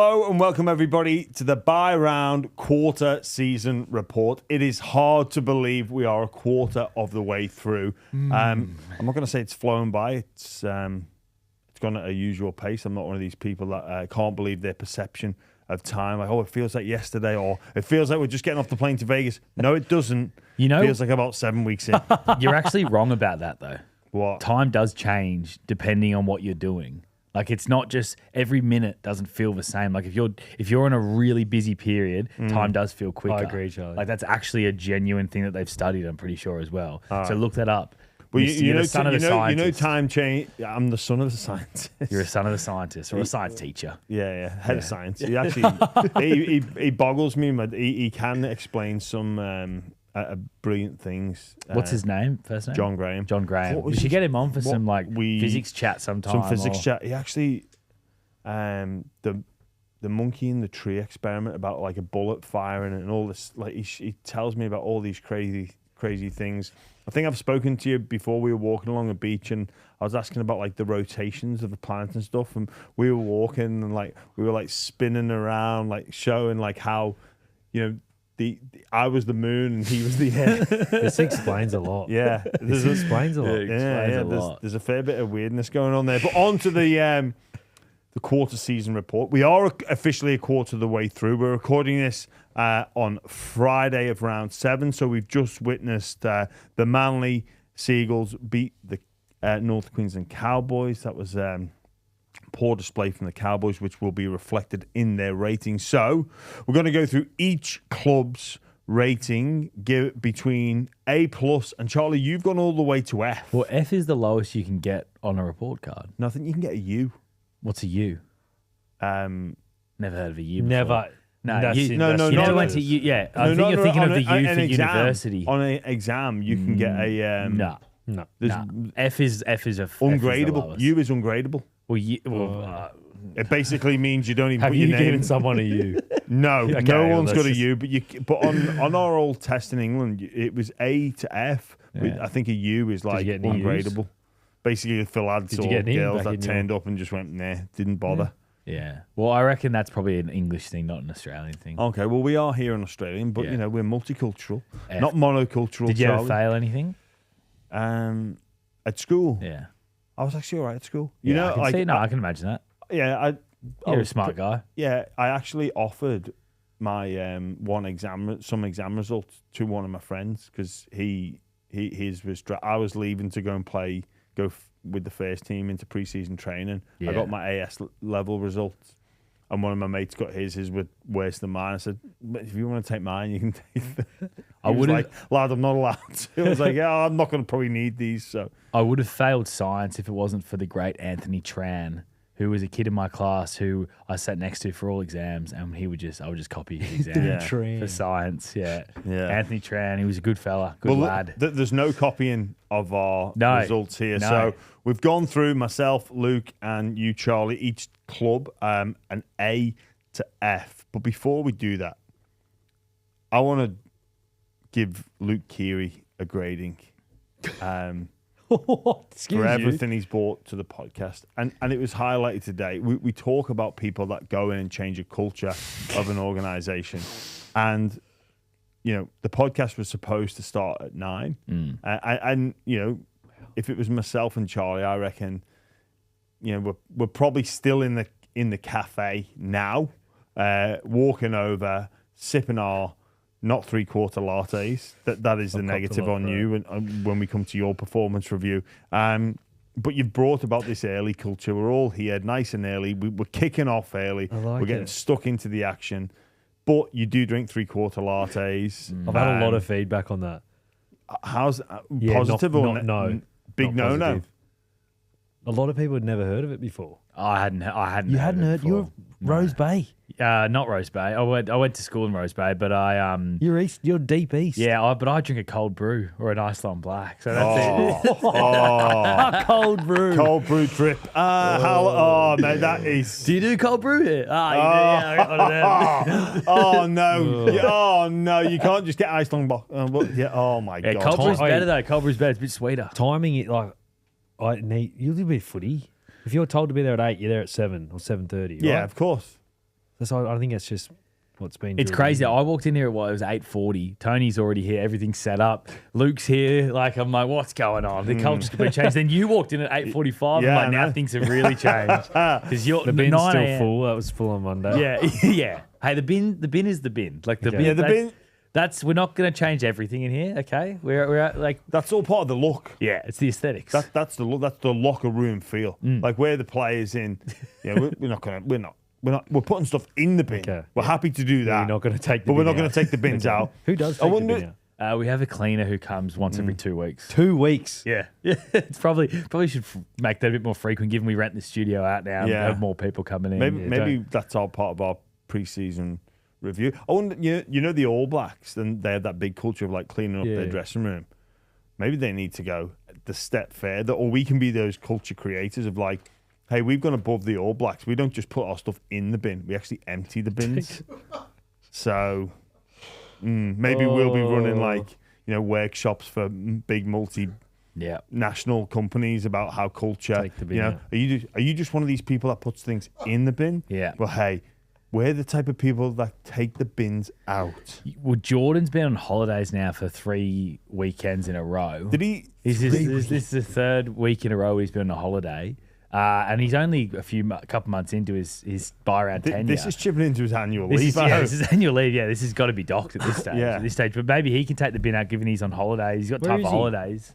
Hello and welcome everybody to the Buy Round quarter season report. It is hard to believe we are a quarter of the way through. I'm not going to say it's flown by. It's gone at a usual pace. I'm not one of these people that can't believe their perception of time. Like, oh, it feels like yesterday, or it feels like we're just getting off the plane to Vegas. No, it doesn't. You know, it feels like about 7 weeks in. You're actually wrong about that, though. What? Time does change depending on what you're doing. Like, it's not just every minute doesn't feel the same. Like, if you're in a really busy period, time does feel quicker. I agree, Charlie. Like, that's actually a genuine thing that they've studied, I'm pretty sure, as well. So look that up. Well, You're the son of the scientist. Time change. I'm the son of the scientist. You're a son of the scientist or a science teacher. Yeah, head of science. He actually he boggles me. He can explain some brilliant things. What's his name? First name? John Graham. John Graham. We should get him on for some physics chat sometime. Some physics chat. He actually the monkey in the tree experiment about like a bullet firing and all this. Like he tells me about all these crazy things. I think I've spoken to you before. We were walking along the beach and I was asking about like the rotations of the planet and stuff. And we were walking and like we were like spinning around, like showing like how, you know, I was the moon and he was the Earth. This explains a lot. Yeah, this explains a lot. There's a fair bit of weirdness going on there. But on to the quarter season report. We are officially a quarter of the way through. We're recording this on Friday of round 7. So we've just witnessed the Manly Seagulls beat the North Queensland Cowboys. That was poor display from the Cowboys, which will be reflected in their rating. So we're going to go through each club's rating, give it between A+ and Charlie, you've gone all the way to F. Well, F is the lowest you can get on a report card. No, I think you can get a U. What's a U? Never heard of a U before. Never. No, you never went to U. Yeah, I think you're thinking of the U for university. On an exam, you can get a no. F is a ungradable. U is ungradable. Well, it basically means you don't even have put your you name. given someone a U? No, Okay, no one's got a just... U. But on our old test in England, it was A to F. Yeah. I think a U is like ungradable. Basically, for lads or girls that turned up and just went, nah, didn't bother. Yeah. Well, I reckon that's probably an English thing, not an Australian thing. Okay, well, we are here in Australian, but, you know, we're multicultural, not monocultural. Did you ever fail anything? At school? Yeah. I was actually all right at school. I can imagine that. Yeah. You're a smart guy. Yeah, I actually offered my some exam results to one of my friends because his was I was leaving to go and go with the first team into pre-season training. Yeah. I got my AS level results, and one of my mates got his. His were worse than mine. I said, if you want to take mine, you can take them. I would like, lad, I'm not allowed to. I was like, yeah, I'm not going to probably need these. So I would have failed science if it wasn't for the great Anthony Tran, who was a kid in my class who I sat next to for all exams, and I would just copy his exam for science. Yeah. Anthony Tran, he was a good fella, good lad. There's no copying of our results here. No. So we've gone through, myself, Luke, and you, Charlie, each club, an A to F. But before we do that, I want to give Luke Keary a grading. For everything he's brought to the podcast. And it was highlighted today. We talk about people that go in and change a culture of an organisation. And, you know, the podcast was supposed to start at 9. And, you know, if it was myself and Charlie, I reckon, you know, we're probably still in the cafe now, walking over, sipping our not 3/4 lattes. That is the negative on you when we come to your performance review. But you've brought about this early culture. We're all here nice and early. We're kicking off early. We're getting stuck into the action. But you do drink 3/4 lattes. I've had a lot of feedback on that. How's positive or no? Big no. A lot of people had never heard of it before. I hadn't. You hadn't heard? You're Rose Bay. Not Rose Bay. I went to school in Rose Bay, but You're deep east. Yeah, but I drink a cold brew or an Iceland Black. So that's it. Cold brew. Cold brew trip. Man, that is. Do you do cold brew here? Oh no! You can't just get Iceland Black. Oh my god. Cold brew's better though. Cold brew's better. It's a bit sweeter. Timing it you'll do a bit of footy. If you're told to be there at 8, you're there at 7 or 7:30. Yeah, right? of course. So I think it's just what's been. It's crazy. I walked in here at it was 8:40. Tony's already here. Everything's set up. Luke's here. Like I'm like, what's going on? The culture's completely changed. Then you walked in at 8:45. Yeah, I'm like, now things have really changed because you're the bin's 9 still a.m. full. That was full on Monday. Yeah, yeah. Hey, the bin is the bin. Like the bin. Yeah, the bin. We're not going to change everything in here. Okay, we're like that's all part of the look. Yeah, it's the aesthetics. That's the look. That's the locker room feel. Like where the players in. We're putting stuff in the bin. Okay. We're happy to do that. We're not going to take. But we're not going to take the bins out. Who does take the bin out? We have a cleaner who comes once every 2 weeks. 2 weeks. Yeah. It's probably should make that a bit more frequent, given we rent the studio out now and have more people coming in. Maybe that's all part of our pre-season review. I wonder, you know the All Blacks, and they have that big culture of like cleaning up their dressing room. Maybe they need to go the step further, or we can be those culture creators of like, hey, we've gone above the All Blacks. We don't just put our stuff in the bin; we actually empty the bins. So maybe we'll be running like workshops for big national companies about how culture. Take the bin out. Are you just one of these people that puts things in the bin? Yeah. Well, hey. We're the type of people that take the bins out. Well, Jordan's been on holidays now for 3 weekends in a row. Did he? This is the 3rd week in a row he's been on a holiday. And he's only a couple months into his buy-round tenure. This is chipping into his annual leave. This is annual leave. Yeah, this has got to be docked at this stage. But maybe he can take the bin out, given he's on holidays. He's got time for holidays.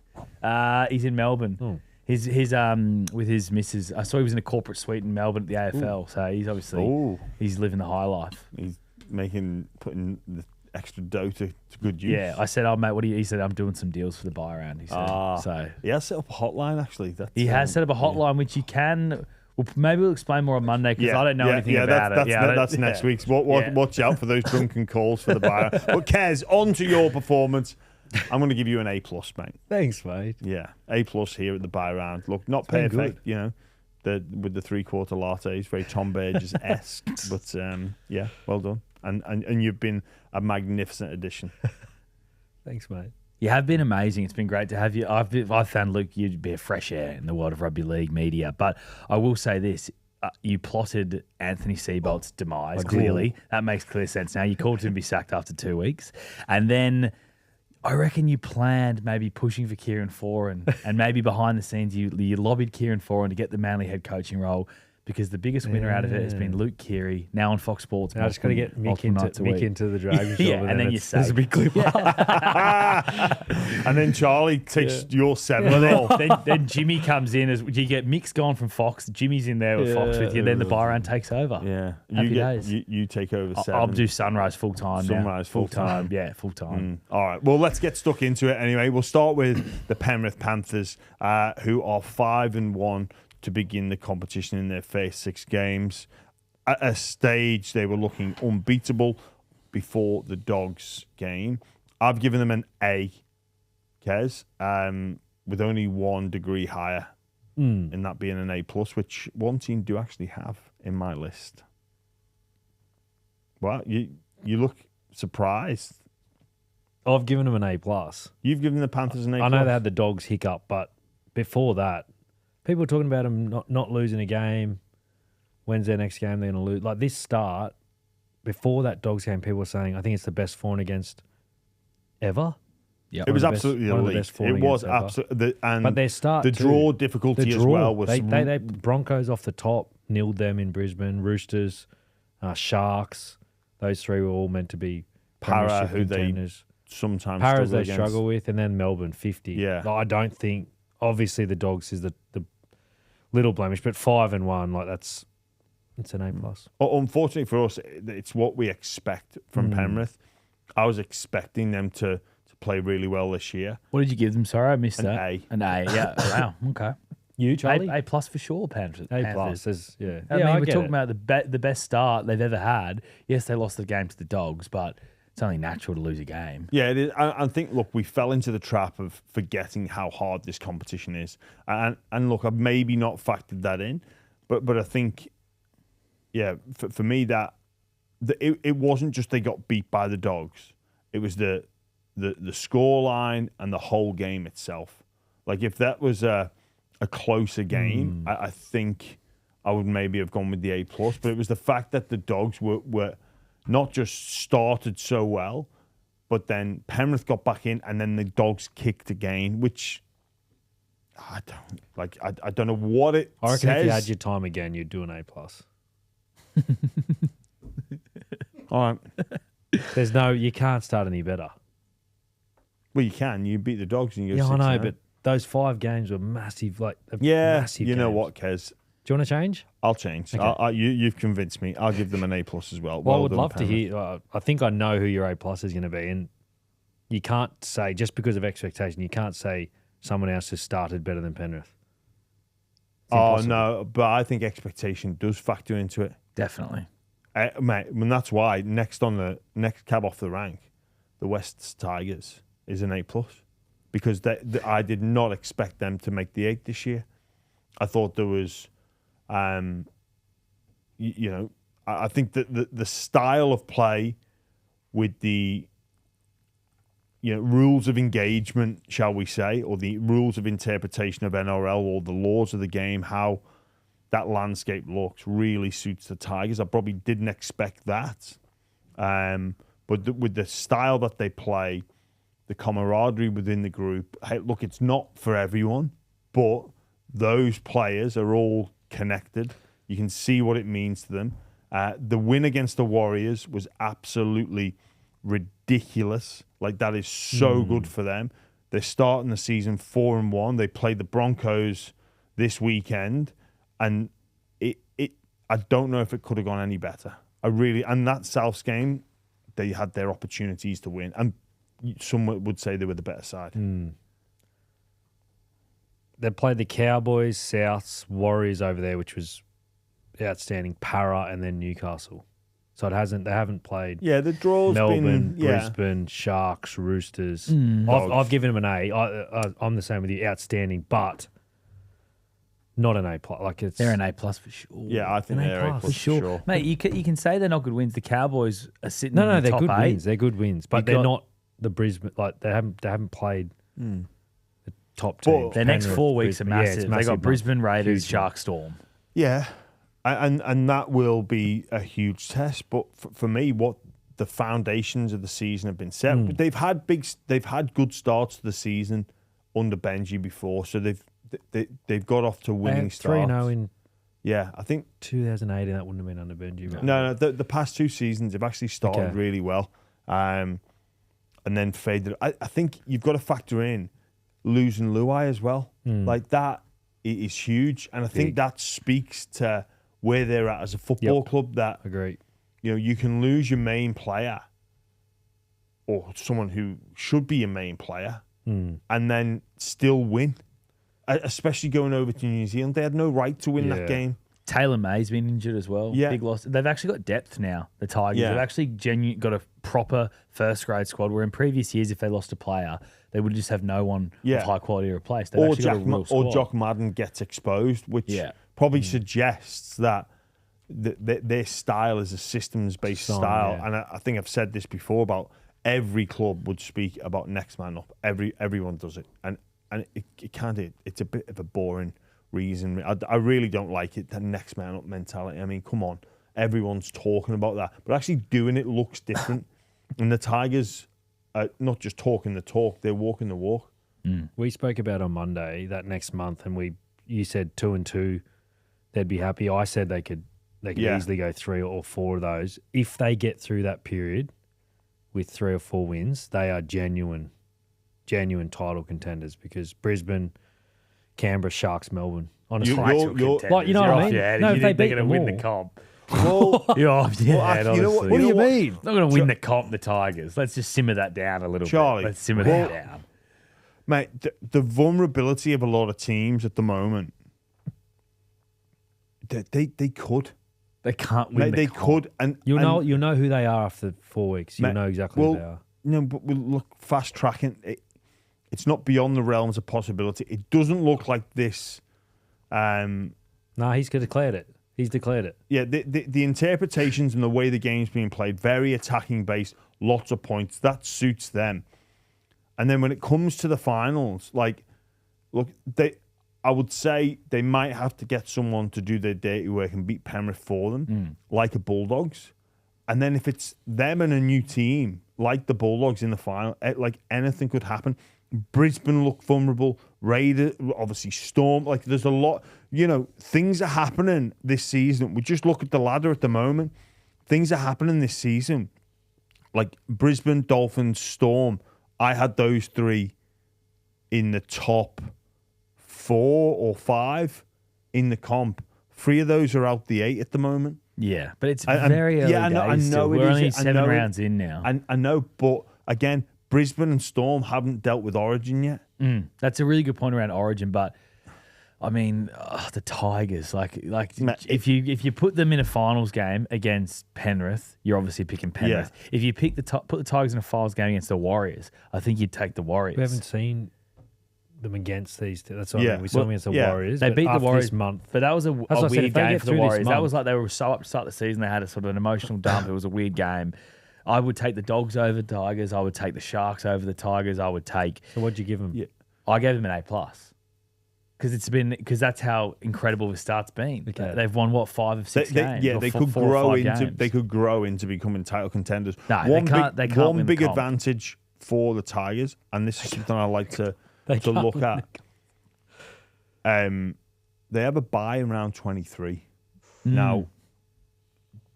He's in Melbourne. Oh. He's with his missus. I saw he was in a corporate suite in Melbourne at the AFL. So he's obviously he's living the high life. He's putting the extra dough to good use. Yeah, I said, "Oh mate, what do you?" He said, "I'm doing some deals for the buy round." He said, so he has set up a hotline actually. He has set up a hotline which you can. Well, maybe we'll explain more on Monday because I don't know anything about it. That's next week's. Watch out for those drunken calls for the buy round. But Kez, on to your performance. I'm going to give you an A+, mate. Thanks, mate. Yeah, A+ here at the buy round. Look, not perfect, with the 3/4 lattes, very Tom Burgess-esque, but well done. And you've been a magnificent addition. Thanks, mate. You have been amazing. It's been great to have you. I've found, Luke, you'd be a fresh air in the world of rugby league media. But I will say this. You plotted Anthony Seibolt's demise, clearly. That makes clear sense now. You called him to be sacked after 2 weeks. And then I reckon you planned maybe pushing for Kieran Foran, and maybe behind the scenes you lobbied Kieran Foran to get the Manly head coaching role, because the biggest winner out of it has been Luke Keary, now on Fox Sports. I just got to get Mick into the Dragon shop. And then you say, there's a big clip. And then Charlie takes your 7. Then Jimmy comes in. You get Mick's gone from Fox. Jimmy's in there with Fox with you. Then the buy round takes over. Yeah. Happy you take over 7. I'll do Sunrise full time. Sunrise full time. Yeah, full time. All right. Well, let's get stuck into it anyway. We'll start with the Penrith Panthers, who are 5-1 to begin the competition in their first 6 games. At a stage, they were looking unbeatable before the Dogs game. I've given them an A, Kez, with only 1 degree higher, in that being an A+, which one team do actually have in my list. Well, you look surprised. I've given them an A+. You've given the Panthers an A+. I know they had the Dogs hiccup, but before that, people were talking about them not losing a game. When's their next game they're going to lose? Like this start, before that Dogs game, people were saying, I think it's the best for and against ever. Yeah, it was absolutely elite. It was absolutely, and but their start, the draw difficulty as well was. They Broncos off the top nilled them in Brisbane. Roosters, Sharks, those 3 were all meant to be Para, who contenders. They sometimes Paras they struggle with, and then Melbourne 50. Yeah, I don't think. Obviously, the Dogs is the little blemish, but 5-1, it's an A+. Unfortunately for us, it's what we expect from Penrith. I was expecting them to play really well this year. What did you give them? Sorry, I missed that. An A. Yeah. Wow. Okay. You, Charlie? A+ for sure, Panthers. A+. Yeah. We're talking about the best start they've ever had. Yes, they lost the game to the Dogs, but it's only natural to lose a game. Yeah, it is. I think, look, we fell into the trap of forgetting how hard this competition is. And look, I've maybe not factored that in, but I think, for me, it wasn't just they got beat by the Dogs. It was the scoreline and the whole game itself. Like, if that was a closer game, I think I would maybe have gone with the A+. But it was the fact that the Dogs were not just started so well, but then Penrith got back in, and then the Dogs kicked again, which I don't know what it I reckon says. if you had your time again, you'd do an A+. All right. You can't start any better. Well, you can. You beat the Dogs and you go Yeah, I 6-0. know, but those 5 games were massive. Massive you know games. what, Kez? Do you want to change? I'll change. Okay. You've convinced me. I'll give them an A+ as well. Well, I would done, love to Penrith. hear. I think I know who your A+ is going to be, and you can't say just because of expectation. You can't say someone else has started better than Penrith. It's impossible. No, but I think expectation does factor into it, Definitely. mate. And that's why next cab off the rank, the West Tigers is an A+, because I did not expect them to make the 8 this year. I thought there was. I think that the style of play with the rules of engagement, shall we say, or the rules of interpretation of NRL or the laws of the game, how that landscape looks really suits the Tigers. I probably didn't expect that. But with the style that they play, the camaraderie within the group, hey, look, it's not for everyone, but those players are all connected. You can see what it means to them. The win against the Warriors was absolutely ridiculous. Like, that is so good for them. They're starting the season 4-1. They played the Broncos this weekend, and I don't know if it could have gone any better. And that Souths game, they had their opportunities to win, and some would say they were the better side. They played the Cowboys, Souths, Warriors over there, which was outstanding. Para and then Newcastle. So they haven't played. Yeah, the draw's Melbourne, been Brisbane, Sharks, Roosters. I've given them an A. I'm the same with you. Outstanding, but not an A+. They're an A+ for sure. Yeah, I think they're A+ for sure. Mate, you can say they're not good wins. The Cowboys are sitting. No, in the they're top good 8. wins. They're good wins, but they're not the Brisbane. They haven't played the top teams. Their next Penrith, 4 weeks are Brisbane. Yeah, massive. it's They massive got month. Brisbane Raiders, Huge Shark Storm. Yeah, and that will be a huge test. But for me, what the foundations of the season have been set. They've had good starts to the season under Benji before, so they've got off to winning starts. 3-0 in I think 2018. That wouldn't have been under Benji. Right? No. The past 2 seasons they've actually started really well, and then faded. I think you've got to factor in losing Luai as well. Like, that is huge, and I think that speaks to where they're at as a football club. That agree. You can lose your main player, or someone who should be your main player, and then still win. Especially going over to New Zealand, they had no right to win that game. Taylor May's been injured as well. Yeah. Big loss. They've actually got depth now, the Tigers. Yeah. They've actually got a proper first-grade squad, where in previous years, if they lost a player, they would just have no one of high quality to replace. They've actually got a real squad. Or Jock Madden gets exposed, which probably suggests that their style is a systems-based style. Yeah. And I think I've said this before about every club would speak about next man up. Everyone does it. And it's a bit of a boring reason. I really don't like it, the next man up mentality. I mean, come on. Everyone's talking about that. But actually doing it looks different. And the Tigers are not just talking the talk, they're walking the walk. We spoke about on Monday that next month, and you said 2-2, they'd be happy. I said they could easily go 3 or 4 of those. If they get through that period with 3 or 4 wins, they are genuine title contenders, because Brisbane, Canberra, Sharks, Melbourne. Honestly, you know what I mean? No, if they beat they're them going to win the comp. Well, You know what what do you mean? Not going to win the comp, the Tigers. Let's just simmer that down a little Charlie, bit. Let's simmer that down. mate, the vulnerability of a lot of teams at the moment, they could. They can't win They the comp. could. And You'll know who they are after 4 weeks. You'll know exactly who they are. No, but we'll look fast tracking. It's not beyond the realms of possibility. It doesn't look like this. No, he's declared it. He's declared it. Yeah, the interpretations and the way the game's being played, very attacking based, lots of points. That suits them. And then when it comes to the finals, like, look, I would say they might have to get someone to do their dirty work and beat Penrith for them, like a Bulldogs. And then if it's them and a new team, like the Bulldogs in the final, like anything could happen. Brisbane look vulnerable. Raiders, obviously Storm. Like there's a lot, things are happening this season. We just look at the ladder at the moment. Things are happening this season. Like Brisbane, Dolphins, Storm. I had those three in the top 4 or 5 in the comp. 3 of those are out the 8 at the moment. Yeah, but it's very early days. I know it We're is. only 7 rounds in now. I know, but again, Brisbane and Storm haven't dealt with Origin yet. That's a really good point around Origin, but I mean, the Tigers, if you put them in a finals game against Penrith, you're obviously picking Penrith. Yeah. If you put the Tigers in a finals game against the Warriors, I think you'd take the Warriors. We haven't seen them against these two. That's what I mean. We saw them against the Warriors. They beat the Warriors this month. But that was a weird game for the Warriors. That was like they were so up to start the season. They had a sort of an emotional dump. It was a weird game. I would take the Dogs over the Tigers. I would take the Sharks over the Tigers. I would take... So what'd you give them? Yeah, I gave them an A+. Because that's how incredible the start's been. Okay. They've won 5 of 6 games. Yeah, they could grow into becoming title contenders. No, they can't one win big the comp. advantage for the Tigers, and this is something I like to look at. They have a bye in round 23. Now,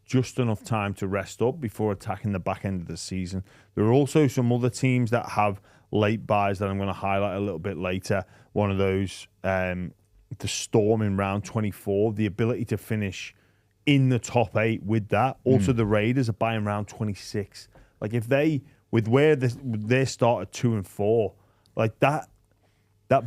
just enough time to rest up before attacking the back end of the season. There are also some other teams that have late buys that I'm going to highlight a little bit later. One of those, the Storm in round 24, the ability to finish in the top 8 with that. Also, the Raiders are buying round 26. Like if they, with where they start at 2 and 4, like that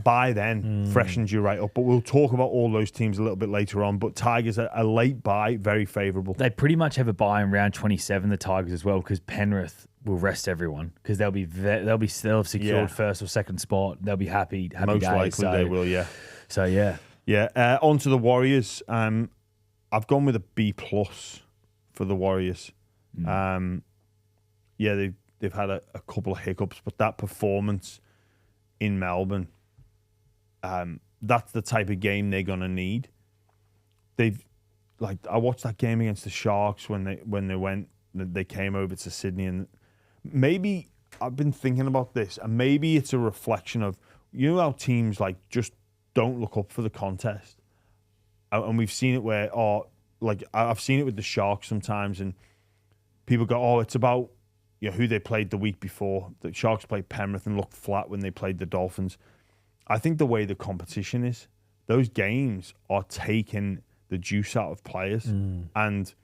buy then freshens you right up. But we'll talk about all those teams a little bit later on. But Tigers, a late buy, very favourable. They pretty much have a buy in round 27, the Tigers as well, because Penrith will rest everyone because they'll have secured first or second spot. They'll be happy. Most days, likely so, they will, yeah. So yeah. Yeah. On to the Warriors. I've gone with a B+ for the Warriors. Yeah, they've had a couple of hiccups, but that performance in Melbourne, that's the type of game they're gonna need. I watched that game against the Sharks when they came over to Sydney, and maybe I've been thinking about this, and maybe it's a reflection of how teams just don't look up for the contest, and we've seen it where I've seen it with the Sharks sometimes, and people go, oh, it's about who they played the week before. The Sharks played Penrith and looked flat when they played the Dolphins. I think the way the competition is, those games are taking the juice out of players, and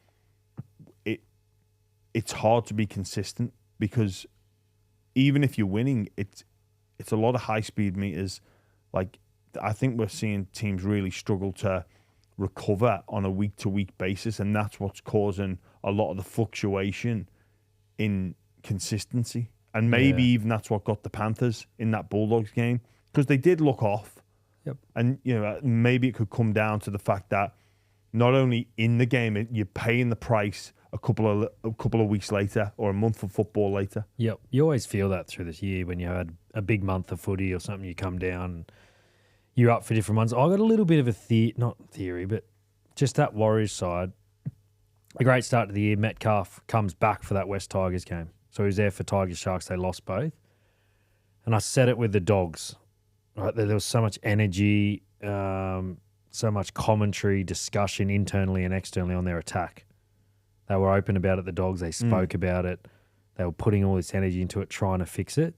it's hard to be consistent because even if you're winning, it's a lot of high-speed meters. I think we're seeing teams really struggle to recover on a week-to-week basis, and that's what's causing a lot of the fluctuation in consistency. And maybe even that's what got the Panthers in that Bulldogs game, because they did look off. Yep. And maybe it could come down to the fact that not only in the game, you're paying the price a couple of weeks later or a month of football later. Yep. You always feel that through this year when you had a big month of footy or something, you come down, you're up for different ones. I got a little bit of a not theory, but just that Warriors side. A great start to the year. Metcalf comes back for that West Tigers game. So he was there for Tigers Sharks. They lost both. And I said it with the Dogs. Right, there was so much energy, so much commentary, discussion internally and externally on their attack. They were open about it, the Dogs. They spoke about it. They were putting all this energy into it, trying to fix it.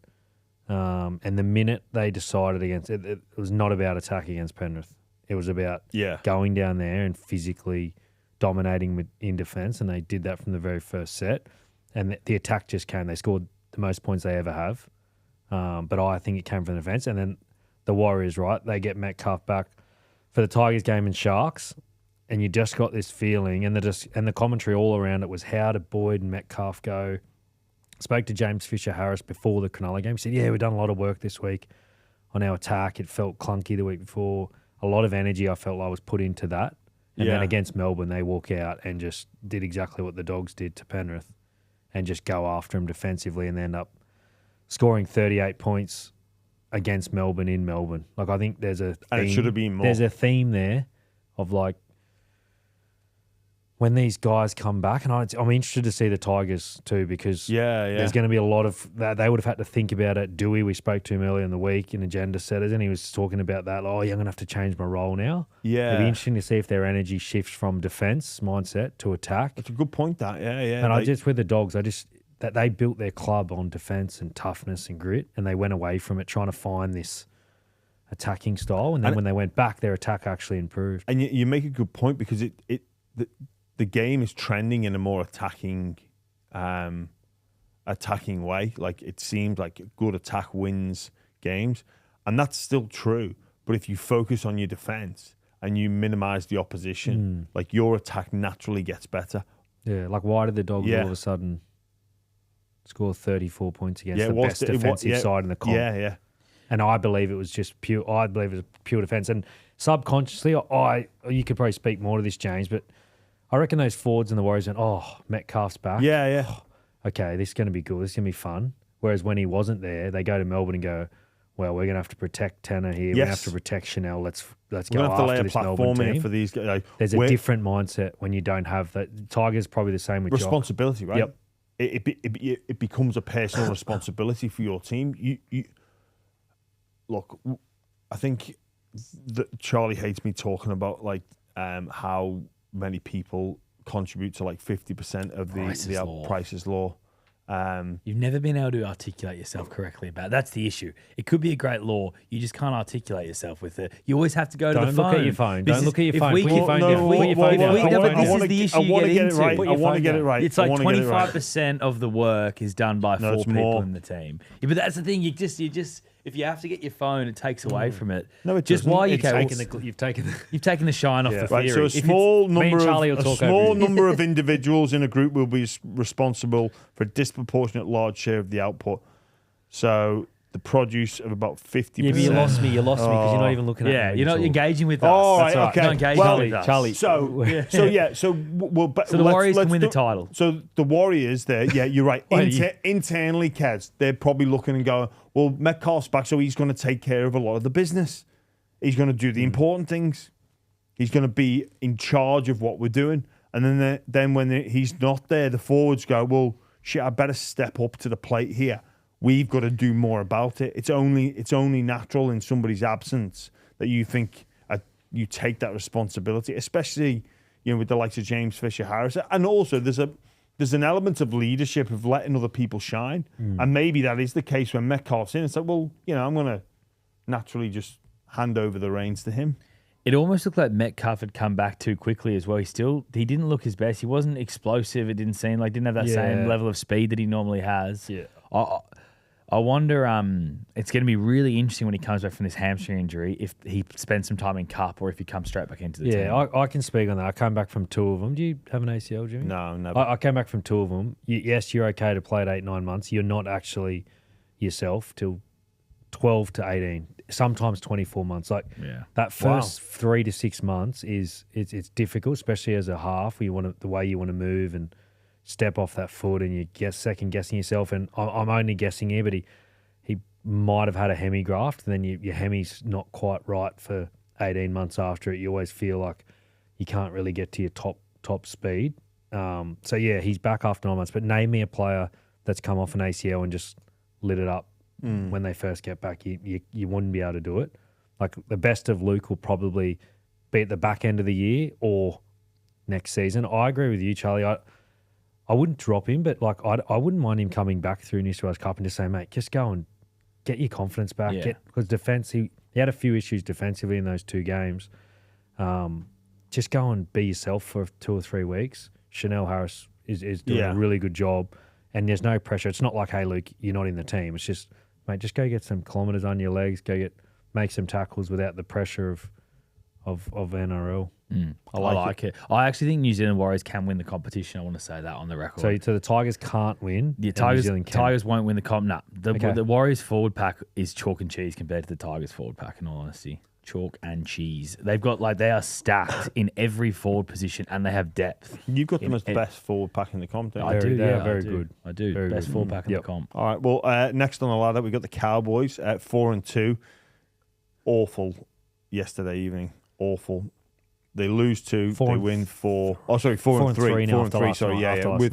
And the minute they decided against it, it was not about attack against Penrith. It was about going down there and physically dominating in defence, and they did that from the very first set. And the attack just came. They scored the most points they ever have. But I think it came from the defence. And then the Warriors, right, they get Metcalf back for the Tigers game and Sharks, and you just got this feeling, and the commentary all around it was, how did Boyd and Metcalf go? Spoke to James Fisher-Harris before the Cronulla game. He said, we've done a lot of work this week on our attack. It felt clunky the week before. A lot of energy I felt like was put into that. And then against Melbourne, they walk out and just did exactly what the Dogs did to Penrith and just go after them defensively, and they end up scoring 38 points against Melbourne in Melbourne. Like, I think there's a theme, and it should have been more. There's a theme there of like when these guys come back, and I'm interested to see the Tigers too, because there's going to be a lot of that. They would have had to think about it. Dewey, we spoke to him earlier in the week in Agenda Setters, and he was talking about that. Like, I'm going to have to change my role now. Yeah. It'd be interesting to see if their energy shifts from defence mindset to attack. That's a good point, that. Yeah. And with the Dogs, that they built their club on defence and toughness and grit, and they went away from it trying to find this attacking style. And then when they went back, their attack actually improved. And you make a good point, because the game is trending in a more attacking way. Like, it seems like good attack wins games, and that's still true. But if you focus on your defence and you minimise the opposition, like, your attack naturally gets better. Yeah, like, why did the Dogs all of a sudden score 34 points against the best defensive side in the comp? Yeah. And I believe it was just pure. I believe it was pure defence. And subconsciously, you could probably speak more to this, James, but I reckon those forwards and the Warriors went, Metcalf's back. Yeah. Okay, this is going to be good. This is going to be fun. Whereas when he wasn't there, they go to Melbourne and go, well, we're going to have to protect Tanner here. We're going to have to protect Chanel. Let's go after this Melbourne team. For these guys. Like, there's a different mindset when you don't have that. Tigers probably the same with responsibility, Jock. right? Yep. It becomes a personal responsibility for your team. You look, I think that Charlie hates me talking about like how many people contribute to like 50% of the Price's Law. You've never been able to articulate yourself correctly about it. That's the issue. It could be a great law. You just can't articulate yourself with it. You always have to go to the phone. Don't look at your phone. Don't look at your phone. Put your phone down. This is the issue you get into. I want to get it right. It's like 25% of the work is done by 4 people in the team. Yeah, but that's the thing. You just if you have to get your phone, it takes away from it. No, it just doesn't. why You've taken the shine off the theory. So a small number of individuals in a group will be responsible for a disproportionate large share of the output. So the produce of about 50%. Yeah, but you lost me because you're not even looking at it. Yeah, you're not engaging with us. Oh, that's right. Okay. Not engaging with us. Charlie. So the Warriors can win the title. So the Warriors there, yeah, you're right. Internally, Kez, they're probably looking and going, well, Metcalf's back, so he's going to take care of a lot of the business. He's going to do the important things. He's going to be in charge of what we're doing. And then when he's not there, the forwards go, well, shit, I better step up to the plate here. We've got to do more about it. It's only natural in somebody's absence that you think you take that responsibility, especially with the likes of James Fisher-Harris. And also, there's an element of leadership of letting other people shine, and maybe that is the case when Metcalf's in. It's like, well, I'm going to naturally just hand over the reins to him. It almost looked like Metcalf had come back too quickly as well. He didn't look his best. He wasn't explosive. It didn't seem like didn't have that same level of speed that he normally has. Yeah. I wonder, it's going to be really interesting when he comes back from this hamstring injury, if he spends some time in cup or if he comes straight back into the team. Yeah, I can speak on that. I came back from 2 of them. Do you have an ACL, Jimmy? No, never. I came back from 2 of them. Yes, you're okay to play at 8-9 months. You're not actually yourself till 12 to 18, sometimes 24 months. That first 3 to 6 months it's difficult, especially as a half. The way you want to move and step off that foot, and you second guessing yourself. And I'm only guessing here, but he might have had a hemi graft, and then your hemi's not quite right for 18 months after it. You always feel like you can't really get to your top speed. So yeah, he's back after 9 months. But name me a player that's come off an ACL and just lit it up when they first get back. You wouldn't be able to do it. Like, the best of Luke will probably be at the back end of the year or next season. I agree with you, Charlie. I wouldn't drop him, but like I wouldn't mind him coming back through New South Wales Cup and just say, mate, just go and get your confidence back. Because defence, he had a few issues defensively in those 2 games. Just go and be yourself for 2 or 3 weeks. Chanel Harris is doing a really good job, and there's no pressure. It's not like, hey, Luke, you're not in the team. It's just, mate, just go get some kilometres on your legs. Make some tackles without the pressure of NRL. I like it. I actually think New Zealand Warriors can win the competition. I want to say that on the record. So the Tigers can't win. The Tigers won't win the comp. No, the Warriors forward pack is chalk and cheese compared to the Tigers forward pack, in all honesty. chalk and cheese. They've got they are stacked in every forward position, and they have depth. You've got them as the best forward pack in the comp, don't you? I do. They are Yeah, very good. I do. Very Best good. forward pack in the comp. All right. Well, next on the ladder, we got the Cowboys at 4-2. Awful yesterday evening. Awful. They lose 2. They win 4. Oh, sorry, 4 and 3. 4 and 3. Sorry, yeah. With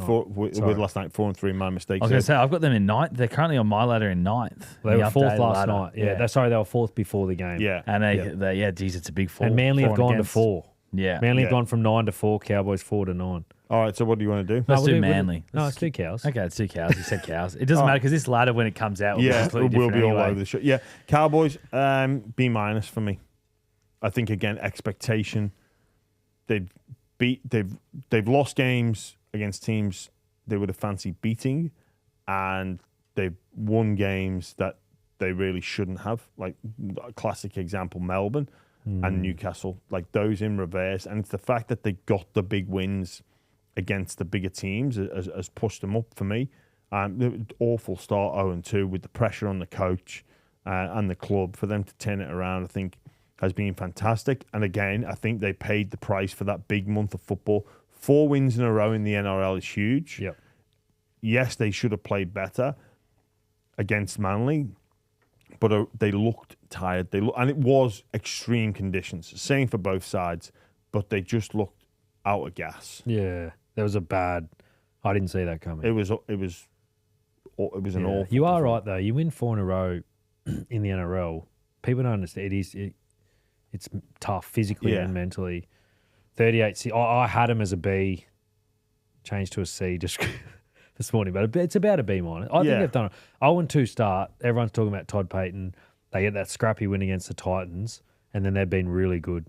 last night, 4 and 3. My mistake. I was going to say I've got them in ninth. They're currently on my ladder in ninth. They were 4th last night. Yeah. They were 4th before the game. Yeah. And geez, it's a big 4. And Manly have gone to 4. Yeah. Manly have gone from 9 to 4. Cowboys 4 to 9. All right. So what do you want to do? Let's do Manly. Let's do Cows. Okay, it's 2 cows. You said cows. It doesn't matter because this ladder, when it comes out, will be all over the show. Yeah. Cowboys, B- for me. I think again expectation. They've lost games against teams they would have fancied beating, and they've won games that they really shouldn't have. Like a classic example, Melbourne and Newcastle, like those in reverse. And it's the fact that they got the big wins against the bigger teams has pushed them up for me. Awful start 0-2 with the pressure on the coach and the club. For them to turn it around, I think, has been fantastic. And again, I think they paid the price for that big month of football. 4 wins in a row in the NRL is huge. Yep. Yes, they should have played better against Manly, but they looked tired. And it was extreme conditions. Same for both sides, but they just looked out of gas. Yeah, that was a bad. I didn't see that coming. It was an awful. You are right though. You win 4 in a row in the NRL. People don't understand. It's tough physically and mentally. 38. I had him as a B, changed to a C just this morning, but it's about a B minus. I think they've done it. 0-2 start. Everyone's talking about Todd Payton. They get that scrappy win against the Titans, and then they've been really good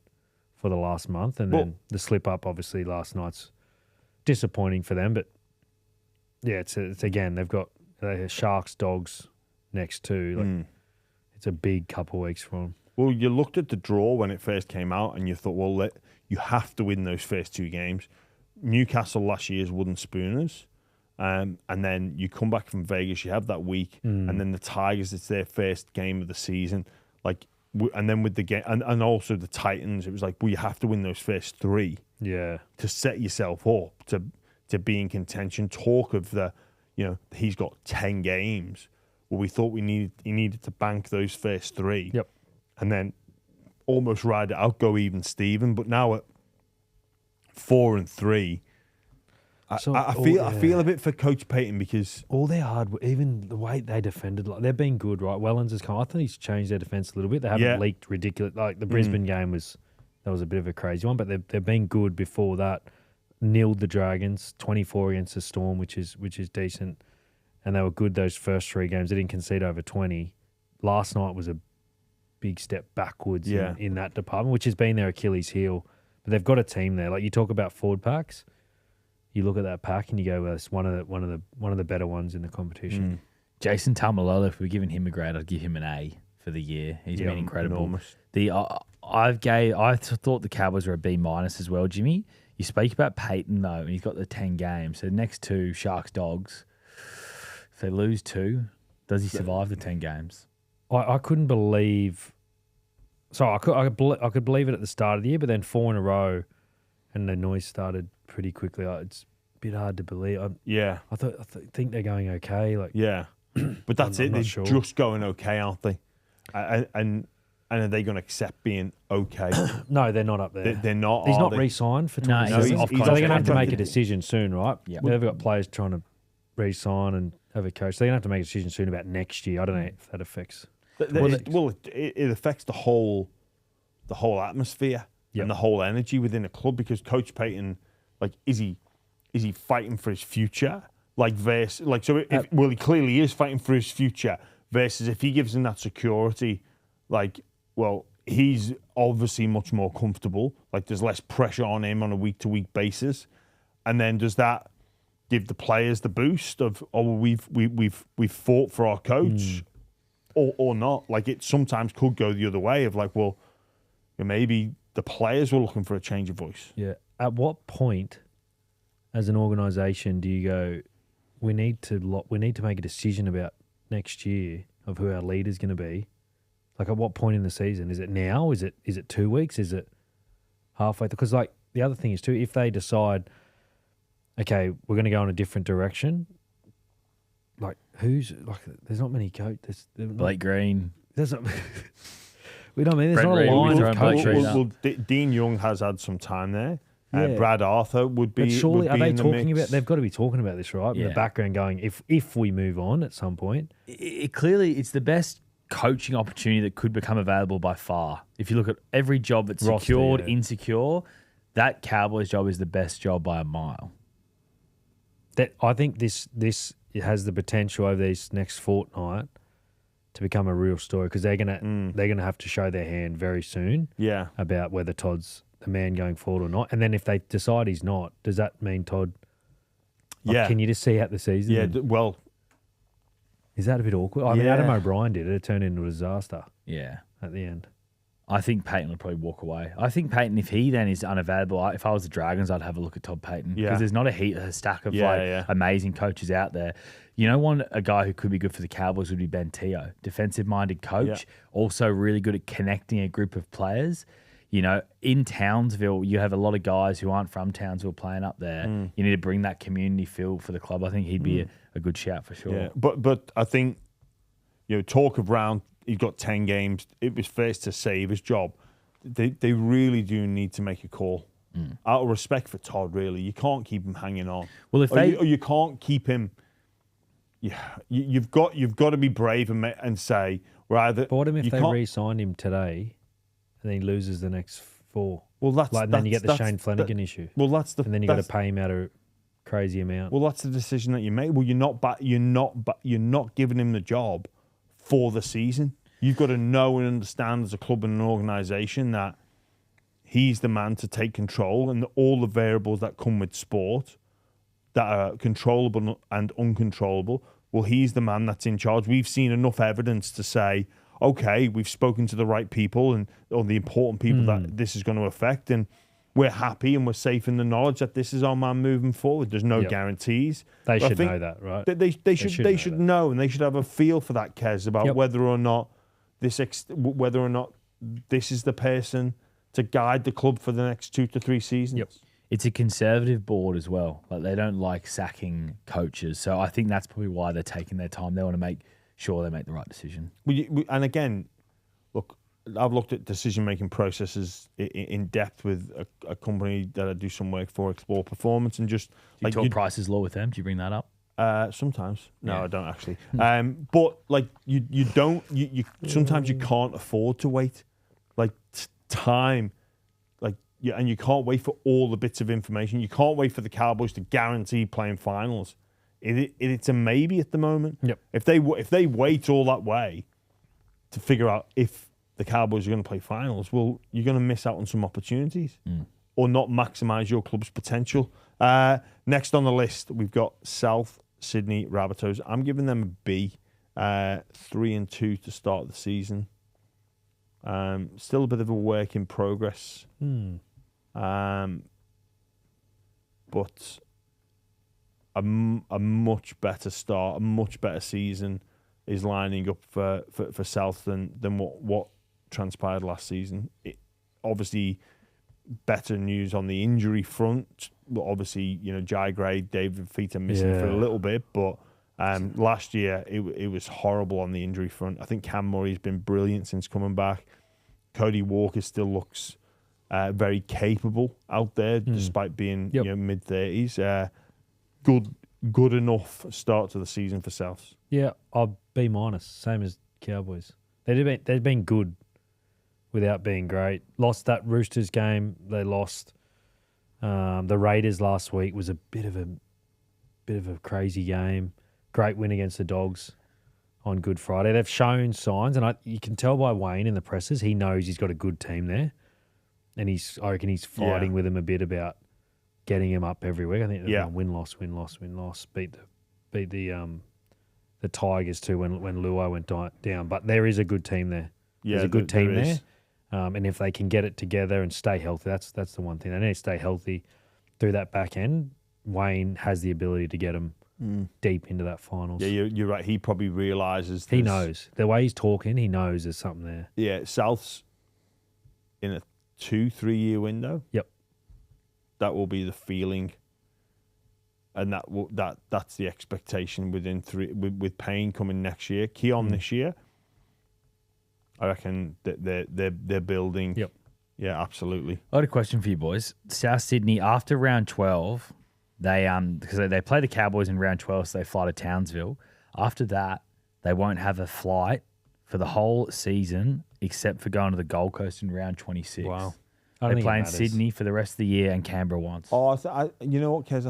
for the last month. And then the slip up, obviously, last night's disappointing for them. But yeah, it's again, they've got Sharks, Dogs next too. It's a big couple of weeks for them. Well, you looked at the draw when it first came out and you thought, well, you have to win those first 2 games. Newcastle last year's wooden spooners. And then you come back from Vegas, you have that week, and then the Tigers, it's their first game of the season. And then with the game, and also the Titans, it was like, well, you have to win those first 3 to set yourself up to be in contention. Talk of he's got 10 games. Well, we thought he needed to bank those first 3. Yep. And then almost ride it out, go even Steven. But now at 4 and 3, I feel a bit for Coach Payton because all their hard, even the way they defended, they've been good, right? Wellens has come. I think he's changed their defense a little bit. They haven't leaked ridiculous. Like the Brisbane game was a bit of a crazy one, but they've been good before that. Nilled the Dragons 24 against the Storm, which is decent, and they were good those first 3 games. They didn't concede over 20. Last night was a big step backwards in that department, which has been their Achilles heel. But they've got a team there. Like you talk about forward packs, you look at that pack and you go, well, it's one of the better ones in the competition. Jason Taumalolo, if we're giving him a grade, I'd give him an A for the year. He's been incredible. Enormous. I thought the Cowboys were a B minus as well, Jimmy. You speak about Payton though, and he's got the 10 games. So next 2 Sharks, Dogs. If they lose 2, does he survive the 10 games? I couldn't believe. So I could believe it at the start of the year, but then 4 in a row, and the noise started pretty quickly. It's a bit hard to believe. I think they're going okay. But that's it. They're sure. just going okay, aren't they? And are they going to accept being okay? No, they're not up there. They're not. He's not re-signed for 20 No, seasons. he's So they're going to have to make a contracted. decision soon, right? Yeah. They've got players trying to re-sign and have a coach. They're going to have to make a decision soon about next year. I don't know if that affects. It affects the whole atmosphere and the whole energy within a club because Coach Payton, is he fighting for his future? He clearly is fighting for his future. Versus if he gives him that security, he's obviously much more comfortable. There's less pressure on him on a week-to-week basis, and then does that give the players the boost of we've fought for our coach? Or not. It sometimes could go the other way of maybe the players were looking for a change of voice. Yeah. At what point, as an organisation, do you go, we need to make a decision about next year of who our leader's going to be, Like at what point in the season? Is it now? Is it 2 weeks? Is it halfway? Because like the other thing is too, if they decide, okay, we're going to go in a different direction, like there's not many coaches. Blake Green. There's not. We don't mean there's Brent not a Reed line will of throw coaches. Blake Dean Young has had some time there. Yeah. Brad Arthur would be. But surely, would be are they in the talking mix. about? They've got to be talking about this, right? In Yeah. the background, going if we move on at some point. Clearly, it's the best coaching opportunity that could become available by far. If you look at every job that's Roster, secured, yeah. insecure, that Cowboys job is the best job by a mile. That I think this it has the potential over these next fortnight to become a real story because they're gonna have to show their hand very soon. Yeah. About whether Todd's the man going forward or not, and then if they decide he's not, does that mean Todd? Like, Yeah. Can you just see out the season? Yeah. Well. Is that a bit awkward? I mean, Yeah. Adam O'Brien did it. It turned into a disaster Yeah. at the end. I think Payton would probably walk away. I think Payton, if he then is unavailable, if I was the Dragons, I'd have a look at Todd Payton. Because Yeah. there's not a stack of Yeah. amazing coaches out there. You know, a guy who could be good for the Cowboys would be Ben Teo. Defensive-minded coach, also really good at connecting a group of players. You know, in Townsville, you have a lot of guys who aren't from Townsville playing up there. You need to bring that community feel for the club. I think he'd be a good shout for sure. Yeah. But I think, talk of round, he's got 10 games. It was first to save his job. They really do need to make a call. Out of respect for Todd, really. You can't keep him hanging on. Well, if you can't keep him. Yeah, you've got to be brave and say rather. But what if they can't- re-signed him today, and then he loses the next 4? Well, that's and then you get the that's- Shane Flanagan issue. Well, that's the. And then you got to that's- pay him out a crazy amount. Well, that's the decision that you make. Well, you're not giving him the job for the season. You've got to know and understand as a club and an organisation that he's the man to take control and all the variables that come with sport that are controllable and uncontrollable. Well, he's the man that's in charge. We've seen enough evidence to say, okay, we've spoken to the right people or the important people that this is going to affect, and we're happy and we're safe in the knowledge that this is our man moving forward. There's no guarantees. They But I should think know that, right? They should know, and they should have a feel for that, Kez, about whether or not this is the person to guide the club for the next 2 to 3 seasons. Yep. It's a conservative board as well. Like they don't like sacking coaches. So I think that's probably why they're taking their time. They want to make sure they make the right decision. And again, look, I've looked at decision-making processes in depth with a company that I do some work for, Explore Performance, and just Do you talk Price's Law with them? Do you bring that up? Sometimes. No, Yeah. I don't actually. But like you don't. You sometimes you can't afford to wait. Like time. Yeah, and you can't wait for all the bits of information. You can't wait for the Cowboys to guarantee playing finals. It's a maybe at the moment. Yep. If they wait all that way to figure out if the Cowboys are going to play finals, well, you're going to miss out on some opportunities or not maximise your club's potential. Next on the list, we've got South Sydney Rabbitohs. I'm giving them a B, 3-2 to start the season. Still a bit of a work in progress. But a much better start, a much better season is lining up for South than what transpired last season. Obviously, better news on the injury front. Obviously, Jai Gray, David Feet are missing for a little bit, but last year it was horrible on the injury front. I think Cam Murray's been brilliant since coming back. Cody Walker still looks very capable out there, despite being mid-30s. Good enough start to the season for Souths. Yeah, I'll B-, same as Cowboys. They've been good without being great. Lost that Roosters game. They lost the Raiders last week. Was a bit of a crazy game. Great win against the Dogs on Good Friday. They've shown signs, and you can tell by Wayne in the presses, he knows he's got a good team there, and I reckon he's fighting with them a bit about getting him up every week. I think they're win loss. Beat the Tigers too when Luai went down. But there is a good team there. Yeah, there's a good team there. And if they can get it together and stay healthy, that's the one thing. They need to stay healthy through that back end. Wayne has the ability to get them deep into that finals. Yeah, you're right. He probably realises. He knows. The way he's talking, he knows there's something there. Yeah, South's in a 2-3 year window. Yep. That will be the feeling. And that's the expectation within with Payne coming next year. Keon this year. I reckon that they're building. Yep. Yeah, absolutely. I had a question for you boys. South Sydney, after round 12, they because they play the Cowboys in round 12, so they fly to Townsville. After that, they won't have a flight for the whole season except for going to the Gold Coast in round 26. Wow. They play in Sydney for the rest of the year and Canberra once. Oh, you know what, Kez?